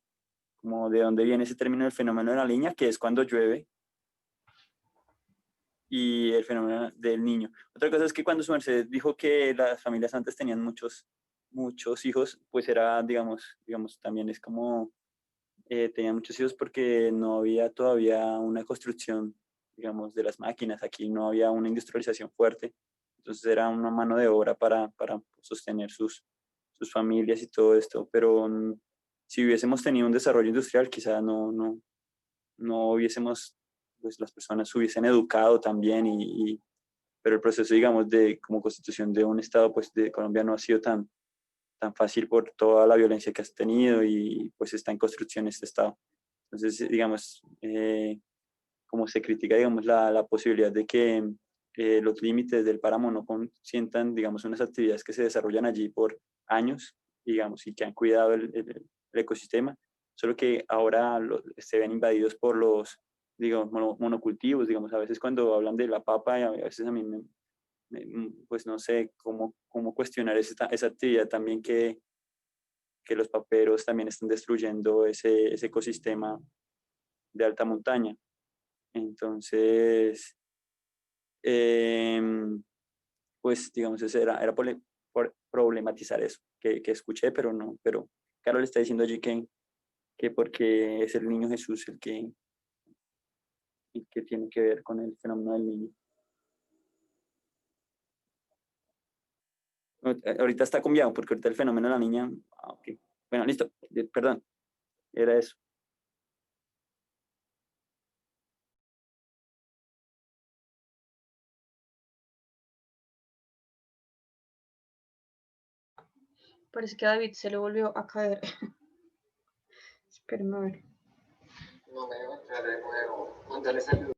como de dónde viene ese término del fenómeno de la niña, que es cuando llueve, y el fenómeno del niño. Otra cosa es que cuando su merced dijo que las familias antes tenían muchos hijos, pues era, digamos, también es como, tenían muchos hijos porque no había todavía una construcción, digamos, de las máquinas, aquí no había una industrialización fuerte, entonces era una mano de obra para sostener sus familias y todo esto, pero si hubiésemos tenido un desarrollo industrial, quizá no hubiésemos, pues las personas se hubiesen educado también, pero el proceso, digamos, de como constitución de un Estado, pues de Colombia no ha sido tan fácil por toda la violencia que has tenido y pues está en construcción este Estado. Entonces, digamos, como se critica, digamos, la posibilidad de que los límites del páramo no consientan, digamos, unas actividades que se desarrollan allí por años, digamos, y que han cuidado el ecosistema, solo que ahora se ven invadidos por los, digamos, monocultivos, digamos, a veces cuando hablan de la papa, a veces a mí pues no sé cómo cuestionar esa actividad también que los paperos también están destruyendo ese ecosistema de alta montaña. Entonces, pues digamos, ese era problematizar eso, que escuché, pero no, pero Carol está diciendo allí que porque es el niño Jesús el que tiene que ver con el fenómeno del niño. Ahorita está cambiado, porque ahorita el fenómeno de la niña, ok. Bueno, listo, perdón, era eso. Parece que a David se le volvió a caer. Espérenme a ver. No me debo entrar de nuevo. Mándale saludos.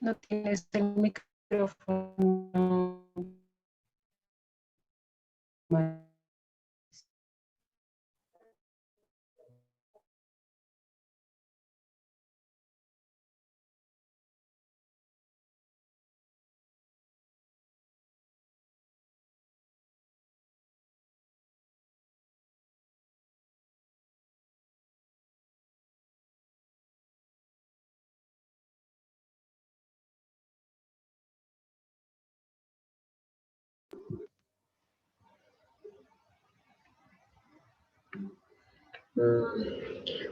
No tienes el micrófono.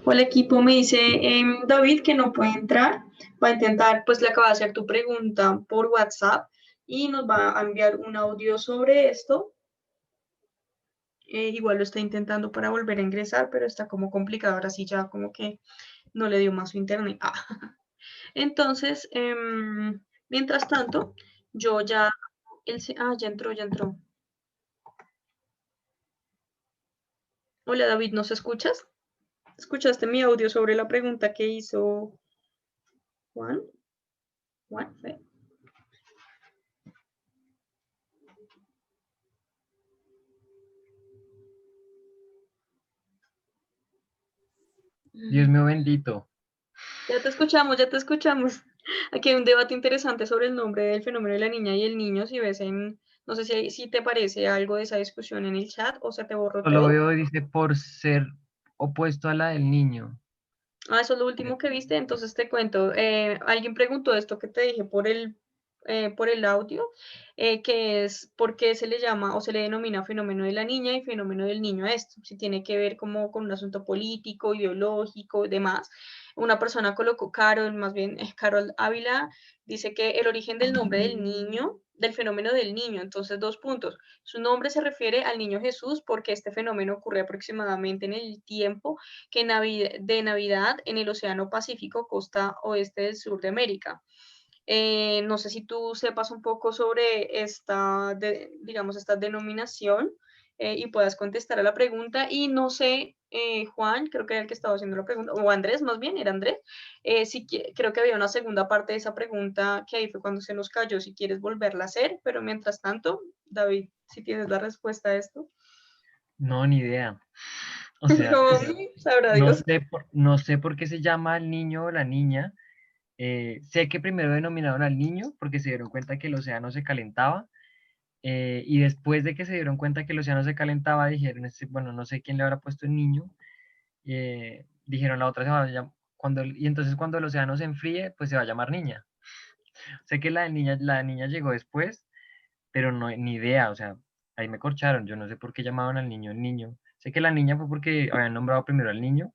O el equipo me dice, David, que no puede entrar, va a intentar, pues le acaba de hacer tu pregunta por WhatsApp y nos va a enviar un audio sobre esto. Igual lo está intentando para volver a ingresar, pero está como complicado, ahora sí ya como que no le dio más su internet. Entonces, mientras tanto, yo ya, ya entró, ya entró. Hola David, ¿nos escuchas? ¿Escuchaste mi audio sobre la pregunta que hizo Juan? Juan, ¿sí? Dios mío bendito. Ya te escuchamos, ya te escuchamos. Aquí hay un debate interesante sobre el nombre del fenómeno de la niña y el niño. Si ves no sé si te parece algo de esa discusión en el chat o se te borró Solo todo. veo, dice, por ser opuesto a la del niño. Eso es lo último que viste, entonces te cuento. Alguien preguntó esto que te dije por el audio, que es por qué se le llama o se le denomina fenómeno de la niña y fenómeno del niño esto, si tiene que ver como con un asunto político, ideológico, demás. Una persona colocó, Carol, más bien Carol Ávila, dice que el origen del nombre del niño, del fenómeno del niño, entonces 2 puntos. Su nombre se refiere al niño Jesús porque este fenómeno ocurre aproximadamente en el tiempo que de Navidad en el Océano Pacífico, costa oeste del sur de América. No sé si tú sepas un poco sobre digamos, esta denominación y puedas contestar a la pregunta. Y no sé, Juan, creo que era el que estaba haciendo la pregunta, o Andrés, más bien, era Andrés. Creo que había una segunda parte de esa pregunta que ahí fue cuando se nos cayó, si quieres volverla a hacer, pero mientras tanto, David, si tienes la respuesta a esto. No, ni idea. O sea, No, sabrá Dios. no sé por qué se llama el niño o la niña. Sé que primero denominaron al niño porque se dieron cuenta que el océano se calentaba. Y después de que se dieron cuenta que el océano se calentaba, dijeron, bueno, no sé quién le habrá puesto el niño. Dijeron, la otra se va a llamar, y entonces cuando el océano se enfríe, pues se va a llamar niña. Sé que la niña llegó después, pero no, ni idea, o sea, ahí me corcharon, yo no sé por qué llamaban al niño el niño. Sé que la niña fue porque habían nombrado primero al niño,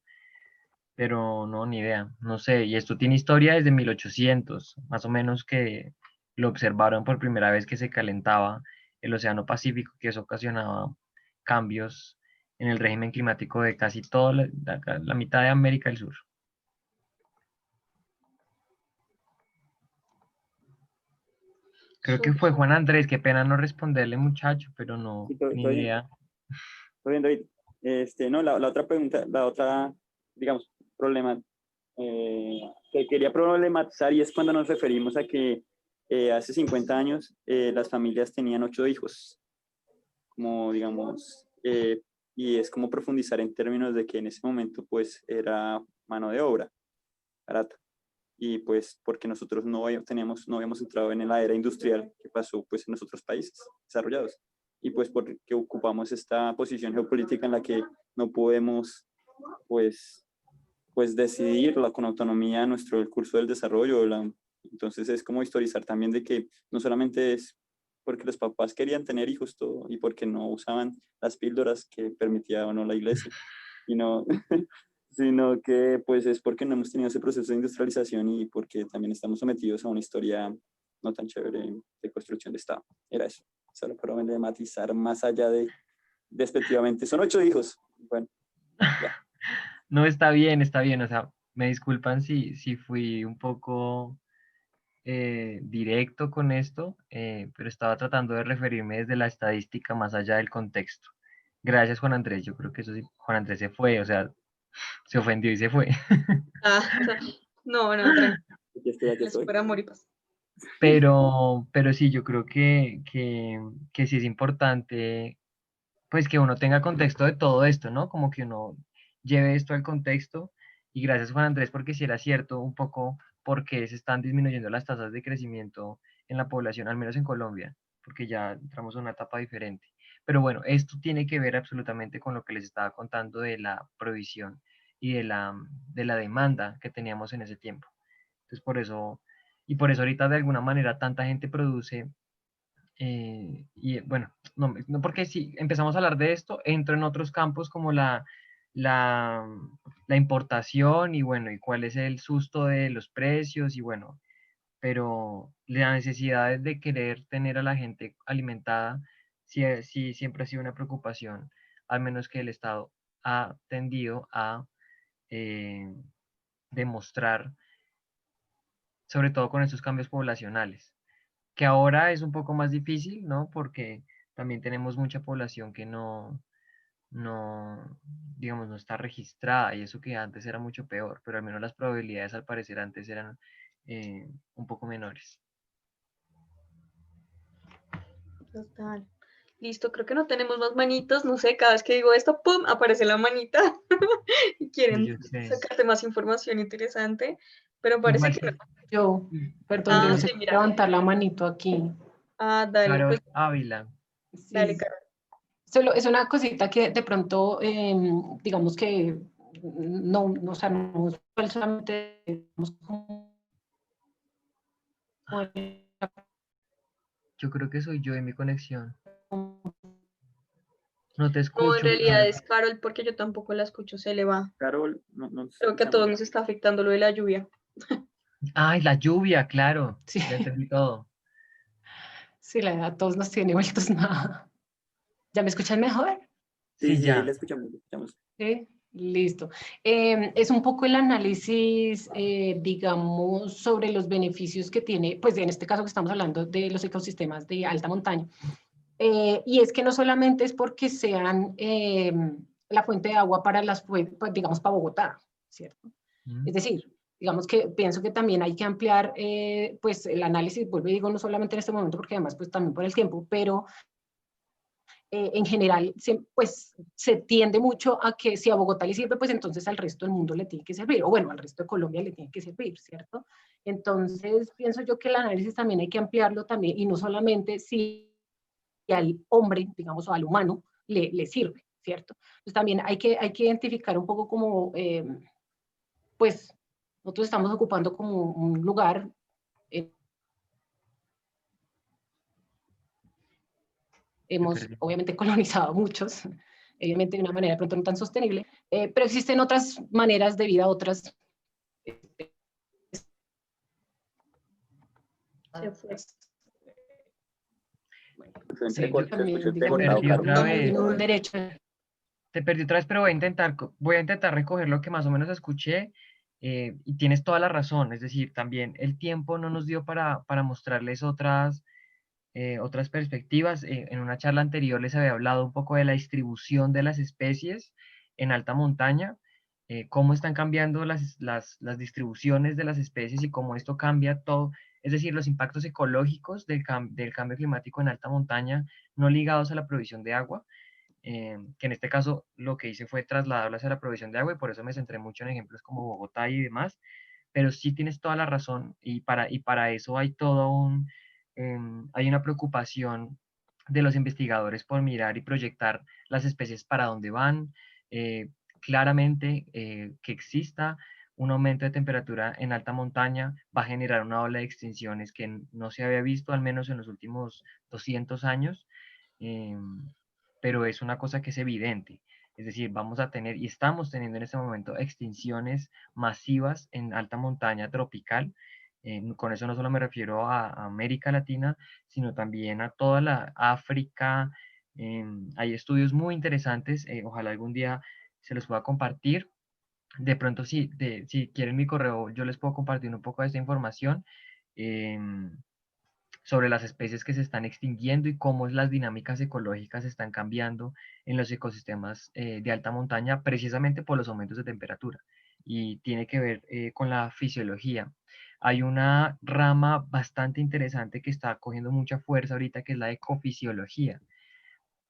pero no, ni idea, no sé, y esto tiene historia desde 1800, más o menos que lo observaron por primera vez que se calentaba el océano Pacífico, que eso ocasionaba cambios en el régimen climático de casi toda la mitad de América del Sur. Creo que fue Juan Andrés, qué pena no responderle, muchacho, pero no, Sí, ni todo bien. idea. Todo bien, David. No, la otra pregunta, la otra, digamos, problema que quería problematizar, y es cuando nos referimos a que hace 50 años las familias tenían 8 hijos. como digamos, y es como profundizar en términos de que en ese momento pues era mano de obra barata. Y pues porque nosotros no habíamos entrado en la era industrial que pasó pues en los otros países desarrollados. Y pues porque ocupamos esta posición geopolítica en la que no podemos pues decidirla con autonomía el curso del desarrollo. Entonces es como historizar también de que no solamente es porque los papás querían tener hijos todo, y porque no usaban las píldoras que permitía o no la iglesia, y no, sino que pues es porque no hemos tenido ese proceso de industrialización y porque también estamos sometidos a una historia no tan chévere de construcción de Estado. Era eso, solo para matizar más allá de despectivamente. Son 8 hijos. Bueno, ya. No, está bien, o sea, me disculpan si fui un poco directo con esto, pero estaba tratando de referirme desde la estadística más allá del contexto. Gracias, Juan Andrés, yo creo que eso sí, Juan Andrés se fue, o sea, se ofendió y se fue. Ah, no, no, tranquilo. Aquí Es estoy. por amor y paz. Pero sí, yo creo que sí es importante, pues que uno tenga contexto de todo esto, ¿no? Como que uno lleve esto al contexto. Y gracias, Juan Andrés, porque si era cierto un poco por qué se están disminuyendo las tasas de crecimiento en la población, al menos en Colombia, porque ya entramos a una etapa diferente. Pero bueno, esto tiene que ver absolutamente con lo que les estaba contando de la provisión y de la demanda que teníamos en ese tiempo. Entonces, por eso ahorita de alguna manera tanta gente produce y bueno, no, porque si empezamos a hablar de esto, entro en otros campos como la, la importación y bueno, y cuál es el susto de los precios y bueno, pero la necesidad de querer tener a la gente alimentada sí siempre ha sido una preocupación, al menos que el Estado ha tendido a eh, demostrar, sobre todo con estos cambios poblacionales que ahora es un poco más difícil, ¿no? Porque también tenemos mucha población que no, digamos, no está registrada y eso que antes era mucho peor, pero al menos las probabilidades al parecer antes eran un poco menores. Total. Listo, creo que no tenemos más manitos, no sé, cada vez que digo esto, ¡pum!, aparece la manita y Sí, quieren yo sé. sacarte más información interesante, pero parece Igual que no. sí. Yo, perdón, yo Ah, no sí, sé mira. levantar la manito aquí. Ah, dale, pues Carol Ávila. dale, Sí, Carol. solo es una cosita que de pronto, digamos que no, o sea, no es solamente digamos, Yo creo que soy yo y mi conexión. No te No, en escucho, realidad Carol. es Carol porque yo tampoco la escucho, se le va. Carol, no nos Creo que a todos escuchamos. nos está afectando lo de la lluvia. Ay, la lluvia, claro. sí, Ya entendí todo. sí, la edad a todos nos tiene vueltos nada. ¿Ya me escuchan mejor? Sí, Sí, ahí la ya. escuchamos, la escuchamos. Sí, listo. Es un poco el análisis, digamos, sobre los beneficios que tiene, pues en este caso que estamos hablando de los ecosistemas de alta montaña. Y es que no solamente es porque sean la fuente de agua para pues, digamos, para Bogotá, ¿cierto? Mm. Es decir, digamos que pienso que también hay que ampliar, pues, el análisis, vuelvo y digo, no solamente en este momento, porque además, pues, también por el tiempo, pero en general, pues se tiende mucho a que si a Bogotá le sirve, pues entonces al resto del mundo le tiene que servir, o bueno, al resto de Colombia le tiene que servir, ¿cierto? Entonces, pienso yo que el análisis también hay que ampliarlo también, y no solamente si al hombre, digamos, o al humano le sirve, ¿cierto? Entonces también hay que identificar un poco como, pues, nosotros estamos ocupando como un lugar eh, Te hemos perdí. obviamente colonizado a muchos, obviamente de una manera de pronto no tan sostenible, pero existen otras maneras de vida, otras... Se fue. Bueno, no Se, sé, co- yo se escuchó también, Te digamos, cortado, perdí también otra Carol. vez. tengo un derecho. Te perdí otra vez, pero voy a intentar recoger lo que más o menos escuché y tienes toda la razón. Es decir, también el tiempo no nos dio para mostrarles otras perspectivas. En una charla anterior les había hablado un poco de la distribución de las especies en alta montaña, cómo están cambiando las distribuciones de las especies y cómo esto cambia todo Es decir, los impactos ecológicos del cambio climático en alta montaña, no ligados a la provisión de agua, que en este caso lo que hice fue trasladarlo hacia la provisión de agua y por eso me centré mucho en ejemplos como Bogotá y demás, pero sí tienes toda la razón y para eso hay hay una preocupación de los investigadores por mirar y proyectar las especies para dónde van, claramente que exista un aumento de temperatura en alta montaña va a generar una ola de extinciones que no se había visto al menos en los últimos 200 años, pero es una cosa que es evidente. Es decir, vamos a tener y estamos teniendo en este momento extinciones masivas en alta montaña tropical. Con eso no solo me refiero a América Latina, sino también a toda la África. Hay estudios muy interesantes, ojalá algún día se los pueda compartir. De pronto, si quieren mi correo, yo les puedo compartir un poco de esta información sobre las especies que se están extinguiendo y cómo las dinámicas ecológicas están cambiando en los ecosistemas de alta montaña, precisamente por los aumentos de temperatura. Y tiene que ver con la fisiología. Hay una rama bastante interesante que está cogiendo mucha fuerza ahorita, que es la ecofisiología,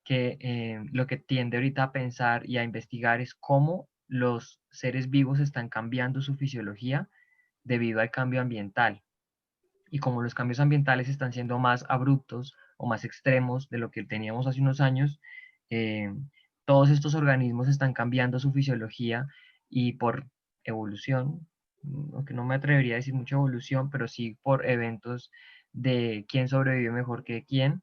que lo que tiende ahorita a pensar y a investigar es cómo los seres vivos están cambiando su fisiología debido al cambio ambiental. Y como los cambios ambientales están siendo más abruptos o más extremos de lo que teníamos hace unos años, eh, todos estos organismos están cambiando su fisiología y por evolución, aunque no me atrevería a decir mucha evolución, pero sí por eventos de quién sobrevive mejor que quién,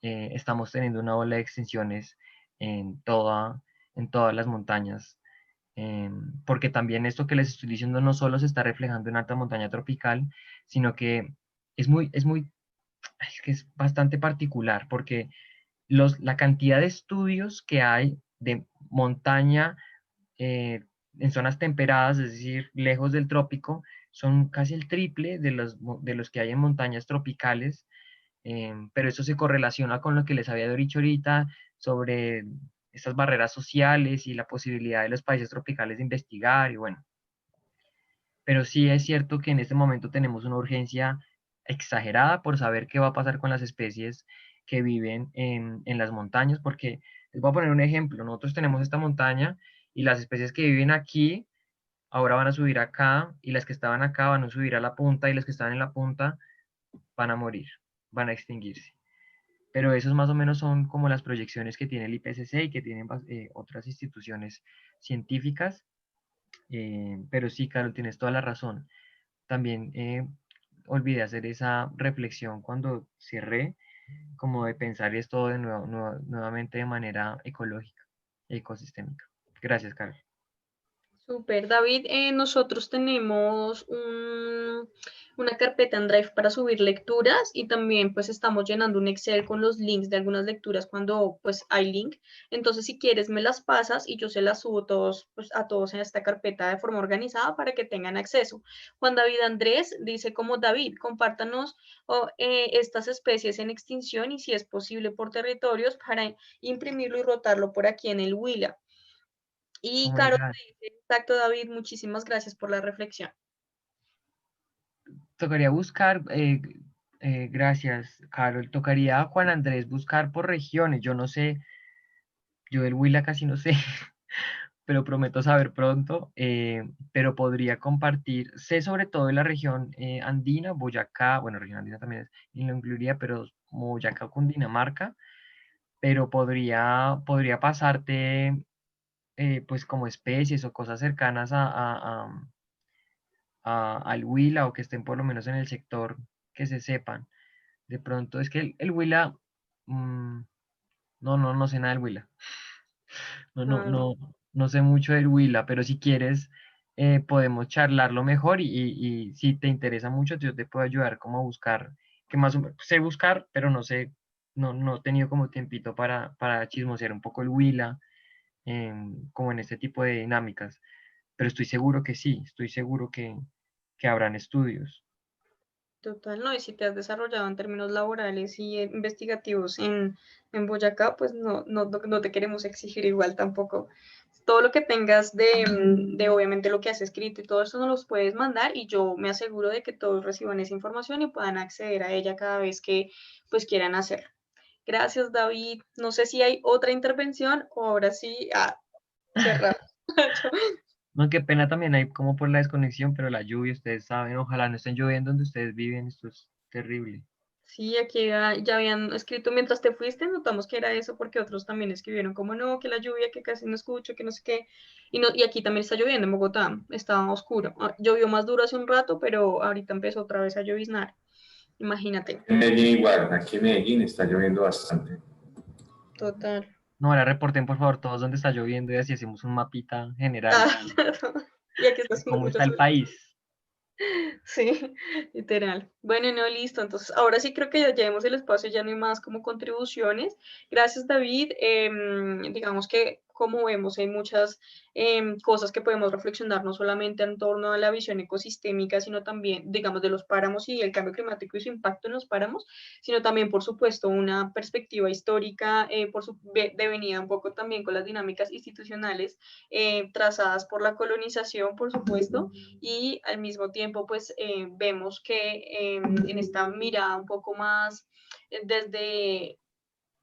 estamos teniendo una ola de extinciones en todas las montañas, porque también esto que les estoy diciendo no solo se está reflejando en alta montaña tropical, sino que es que es bastante particular, porque la cantidad de estudios que hay de montaña en zonas temperadas, es decir, lejos del trópico, son casi el triple de los que hay en montañas tropicales, pero eso se correlaciona con lo que les había dicho ahorita sobre estas barreras sociales y la posibilidad de los países tropicales de investigar y bueno. Pero sí es cierto que en este momento tenemos una urgencia exagerada por saber qué va a pasar con las especies que viven en las montañas, porque les voy a poner un ejemplo. Nosotros tenemos esta montaña y las especies que viven aquí ahora van a subir acá y las que estaban acá van a subir a la punta y las que estaban en la punta van a morir, van a extinguirse. Pero esos más o menos son como las proyecciones que tiene el IPCC y que tienen otras instituciones científicas. Pero sí, Carol, tienes toda la razón. También olvidé hacer esa reflexión cuando cerré, como de pensar esto de nuevamente de manera ecológica, ecosistémica. Gracias, Carol. Súper, David. Nosotros tenemos una carpeta en Drive para subir lecturas y también pues estamos llenando un Excel con los links de algunas lecturas cuando pues hay link. Entonces si quieres me las pasas y yo se las subo todos, pues, a todos en esta carpeta de forma organizada para que tengan acceso. Juan David Andrés dice como David, compártanos estas especies en extinción y si es posible por territorios para imprimirlo y rotarlo por aquí en el Huila. Y Oh my Carol God. te dice, exacto, David, muchísimas gracias por la reflexión. Tocaría buscar, gracias, Carol. Tocaría, Juan Andrés, buscar por regiones. Yo no sé, yo del Huila casi no sé, pero prometo saber pronto. Pero podría compartir, sé sobre todo de la región andina, Boyacá, bueno, región andina también es, y lo incluiría, pero como Boyacá o Cundinamarca, pero podría pasarte pues como especies o cosas cercanas al Huila o que estén por lo menos en el sector que se sepan. De pronto es que el Huila, no sé nada del Huila. No, no, Ah, no, no sé mucho del Huila, pero si quieres podemos charlarlo mejor y si te interesa mucho yo te puedo ayudar como a buscar, que más o menos sé buscar, pero no sé, no he tenido como tiempito para chismosear un poco el Huila, como en este tipo de dinámicas, pero estoy seguro que sí, estoy seguro que habrán estudios. total, no, y si te has desarrollado en términos laborales y investigativos en Boyacá, pues no te queremos exigir igual tampoco. todo lo que tengas de obviamente lo que has escrito y todo eso nos los puedes mandar y yo me aseguro de que todos reciban esa información y puedan acceder a ella cada vez que pues quieran hacerlo. Gracias, David. No sé si hay otra intervención o ahora sí, cerramos. No, qué pena también hay como por la desconexión, pero la lluvia, ustedes saben, ojalá no estén lloviendo donde ustedes viven, esto es terrible. Sí, aquí ya habían escrito mientras te fuiste, notamos que era eso porque otros también escribieron como no, que la lluvia, que casi no escucho, que no sé qué. Y aquí también está lloviendo en Bogotá, está oscuro. Llovió más duro hace un rato, pero ahorita empezó otra vez a lloviznar. Imagínate. En Medellín igual, aquí en Medellín está lloviendo bastante. Total. No, ahora reporten por favor todos donde está lloviendo y así hacemos un mapita general Y aquí está de haciendo cómo mucho está el sol. país. Sí, literal. Bueno, no, listo. Entonces, ahora sí creo que ya llevemos el espacio, ya no hay más como contribuciones. Gracias, David. Digamos que, como vemos, hay muchas cosas que podemos reflexionar, no solamente en torno a la visión ecosistémica, sino también, digamos, de los páramos y el cambio climático y su impacto en los páramos, sino también, por supuesto, una perspectiva histórica, por su devenida un poco también con las dinámicas institucionales trazadas por la colonización, por supuesto, y al mismo tiempo pues vemos que en esta mirada un poco más desde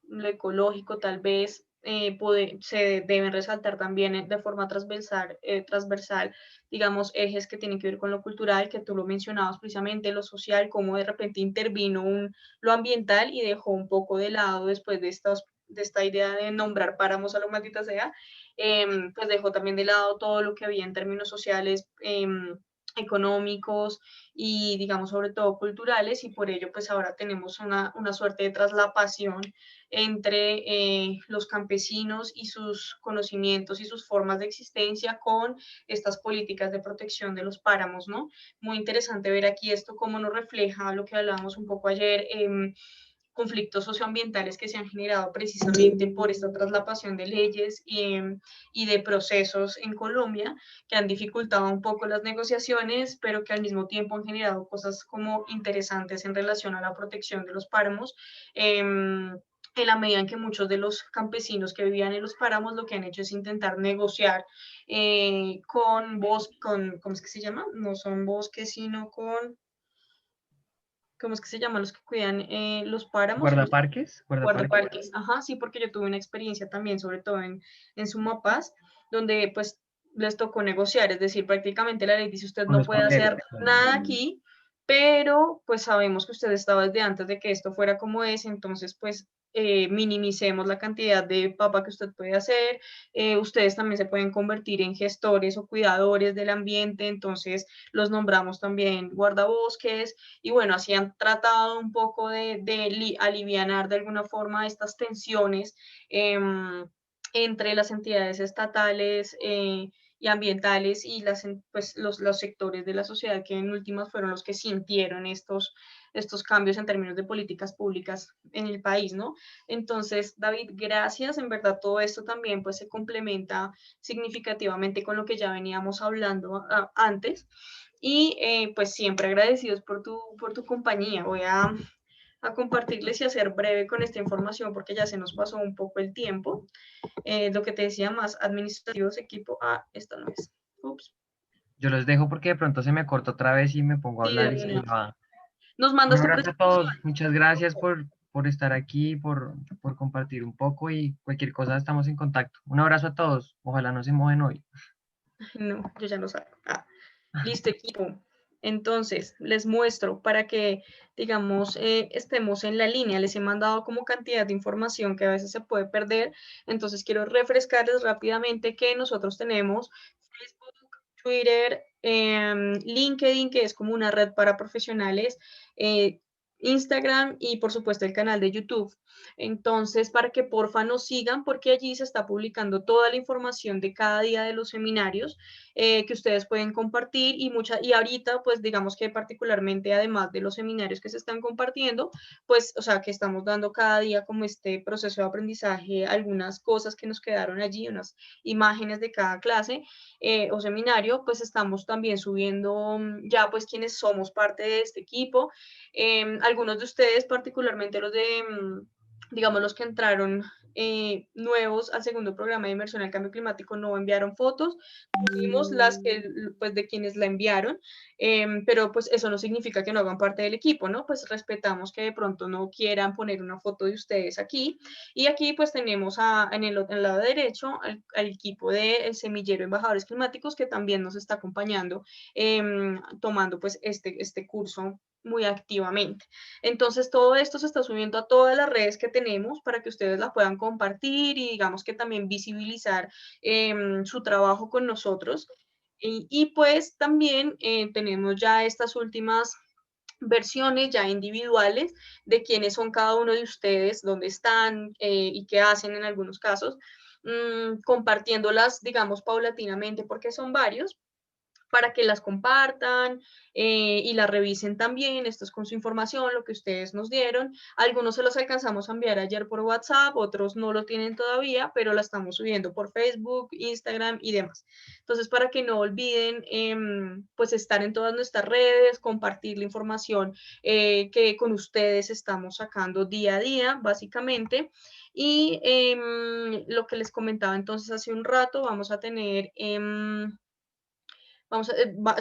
lo ecológico tal vez se deben resaltar también de forma transversal, digamos, ejes que tienen que ver con lo cultural, que tú lo mencionabas precisamente, lo social, cómo de repente intervino lo ambiental y dejó un poco de lado después de esta idea de nombrar páramos a lo maldita sea, pues dejó también de lado todo lo que había en términos sociales, económicos y digamos sobre todo culturales y por ello pues ahora tenemos una suerte de traslapación entre los campesinos y sus conocimientos y sus formas de existencia con estas políticas de protección de los páramos, ¿no? Muy interesante ver aquí esto cómo nos refleja lo que hablábamos un poco ayer, conflictos socioambientales que se han generado precisamente por esta traslapación de leyes y de procesos en Colombia que han dificultado un poco las negociaciones, pero que al mismo tiempo han generado cosas como interesantes en relación a la protección de los páramos. En la medida en que muchos de los campesinos que vivían en los páramos lo que han hecho es intentar negociar ¿cómo es que se llama? No son bosques, sino con ¿cómo es que se llaman los que cuidan los páramos? ¿Guardaparques? ¿Guardaparques? Guardaparques. Ajá, sí, porque yo tuve una experiencia también, sobre todo en Sumapaz, donde pues les tocó negociar, es decir, prácticamente la ley dice usted Con no los puede panderos. hacer nada aquí, pero pues sabemos que usted estaba desde antes de que esto fuera como es, entonces pues minimicemos la cantidad de papa que usted puede hacer, ustedes también se pueden convertir en gestores o cuidadores del ambiente, entonces los nombramos también guardabosques, y bueno, así han tratado un poco de alivianar de alguna forma estas tensiones entre las entidades estatales y ambientales y pues, los sectores de la sociedad que en últimas fueron los que sintieron estos cambios en términos de políticas públicas en el país, ¿no? Entonces, David, gracias. En verdad, todo esto también pues se complementa significativamente con lo que ya veníamos hablando antes. Y pues siempre agradecidos por tu compañía. Voy a compartirles y a ser breve con esta información porque ya se nos pasó un poco el tiempo. Lo que te decía más, administrativos, equipo, esto no es. Ups. Yo los dejo porque de pronto se me corta otra vez y me pongo a Sí, hablar y se me va. nos Un mandas tu abrazo a presentación. todos. Muchas gracias por estar aquí, por compartir un poco y cualquier cosa estamos en contacto. Un abrazo a todos. Ojalá no se mojen hoy. No, yo ya no sé. Listo, equipo. Entonces, les muestro para que, digamos, estemos en la línea. Les he mandado como cantidad de información que a veces se puede perder. Entonces, quiero refrescarles rápidamente que nosotros tenemos Facebook, Twitter, LinkedIn, que es como una red para profesionales, Instagram y, por supuesto, el canal de YouTube. Entonces, para que porfa nos sigan, porque allí se está publicando toda la información de cada día de los seminarios que ustedes pueden compartir y ahorita, pues digamos que particularmente además de los seminarios que se están compartiendo, pues, o sea, que estamos dando cada día como este proceso de aprendizaje, algunas cosas que nos quedaron allí, unas imágenes de cada clase o seminario, pues estamos también subiendo ya pues quienes somos parte de este equipo, algunos de ustedes, particularmente los de digamos, los que entraron nuevos al segundo programa de inmersión al cambio climático no enviaron fotos, pusimos las que, pues, de quienes la enviaron, pero pues eso no significa que no hagan parte del equipo, ¿no? Pues respetamos que de pronto no quieran poner una foto de ustedes aquí. Y aquí pues tenemos en el lado derecho al equipo del semillero Embajadores Climáticos, que también nos está acompañando, tomando pues este curso muy activamente. Entonces todo esto se está subiendo a todas las redes que tenemos para que ustedes la puedan compartir y digamos que también visibilizar su trabajo con nosotros. Y pues también tenemos ya estas últimas versiones ya individuales de quiénes son cada uno de ustedes, dónde están y qué hacen en algunos casos, compartiéndolas, digamos, paulatinamente, porque son varios, para que las compartan y las revisen también. Esto es con su información, lo que ustedes nos dieron. Algunos se los alcanzamos a enviar ayer por WhatsApp, otros no lo tienen todavía, pero la estamos subiendo por Facebook, Instagram y demás. Entonces, para que no olviden, pues estar en todas nuestras redes, compartir la información que con ustedes estamos sacando día a día, básicamente. Y lo que les comentaba entonces hace un rato, vamos a tener...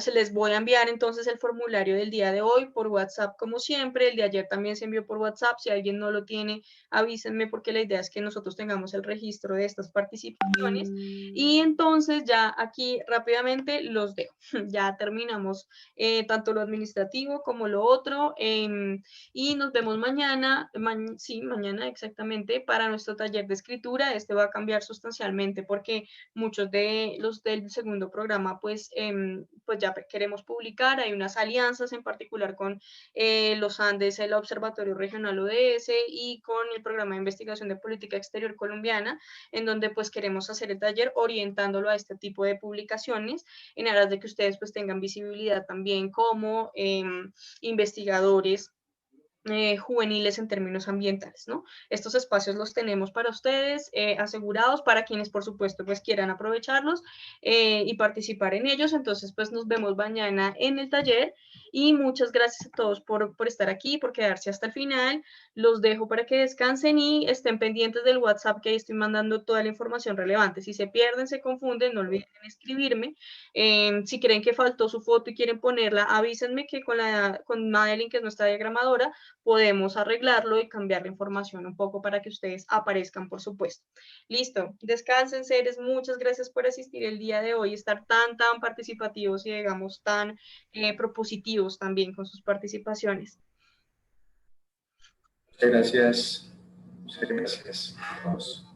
se les voy a enviar entonces el formulario del día de hoy por WhatsApp como siempre. El de ayer también se envió por WhatsApp. Si alguien no lo tiene, avísenme, porque la idea es que nosotros tengamos el registro de estas participaciones. Y entonces ya aquí rápidamente los dejo. Ya terminamos tanto lo administrativo como lo otro. Y nos vemos mañana, sí, mañana exactamente, para nuestro taller de escritura. Este va a cambiar sustancialmente porque muchos de los del segundo programa pues pues ya queremos publicar. Hay unas alianzas en particular con los Andes, el Observatorio Regional ODS y con el Programa de Investigación de Política Exterior Colombiana, en donde pues queremos hacer el taller orientándolo a este tipo de publicaciones en aras de que ustedes pues tengan visibilidad también como investigadores juveniles en términos ambientales, ¿no? Estos espacios los tenemos para ustedes, asegurados, para quienes por supuesto pues quieran aprovecharlos y participar en ellos. Entonces pues nos vemos mañana en el taller y muchas gracias a todos por estar aquí, por quedarse hasta el final. Los dejo para que descansen y estén pendientes del WhatsApp, que ahí estoy mandando toda la información relevante. Si se pierden, se confunden, no olviden escribirme. Si creen que faltó su foto y quieren ponerla, avísenme, que con Madeline, que es nuestra diagramadora, podemos arreglarlo y cambiar la información un poco para que ustedes aparezcan, por supuesto. Listo, descansen, seres, muchas gracias por asistir el día de hoy, estar tan participativos y digamos tan propositivos también con sus participaciones. Muchas gracias. Muchas gracias a todos.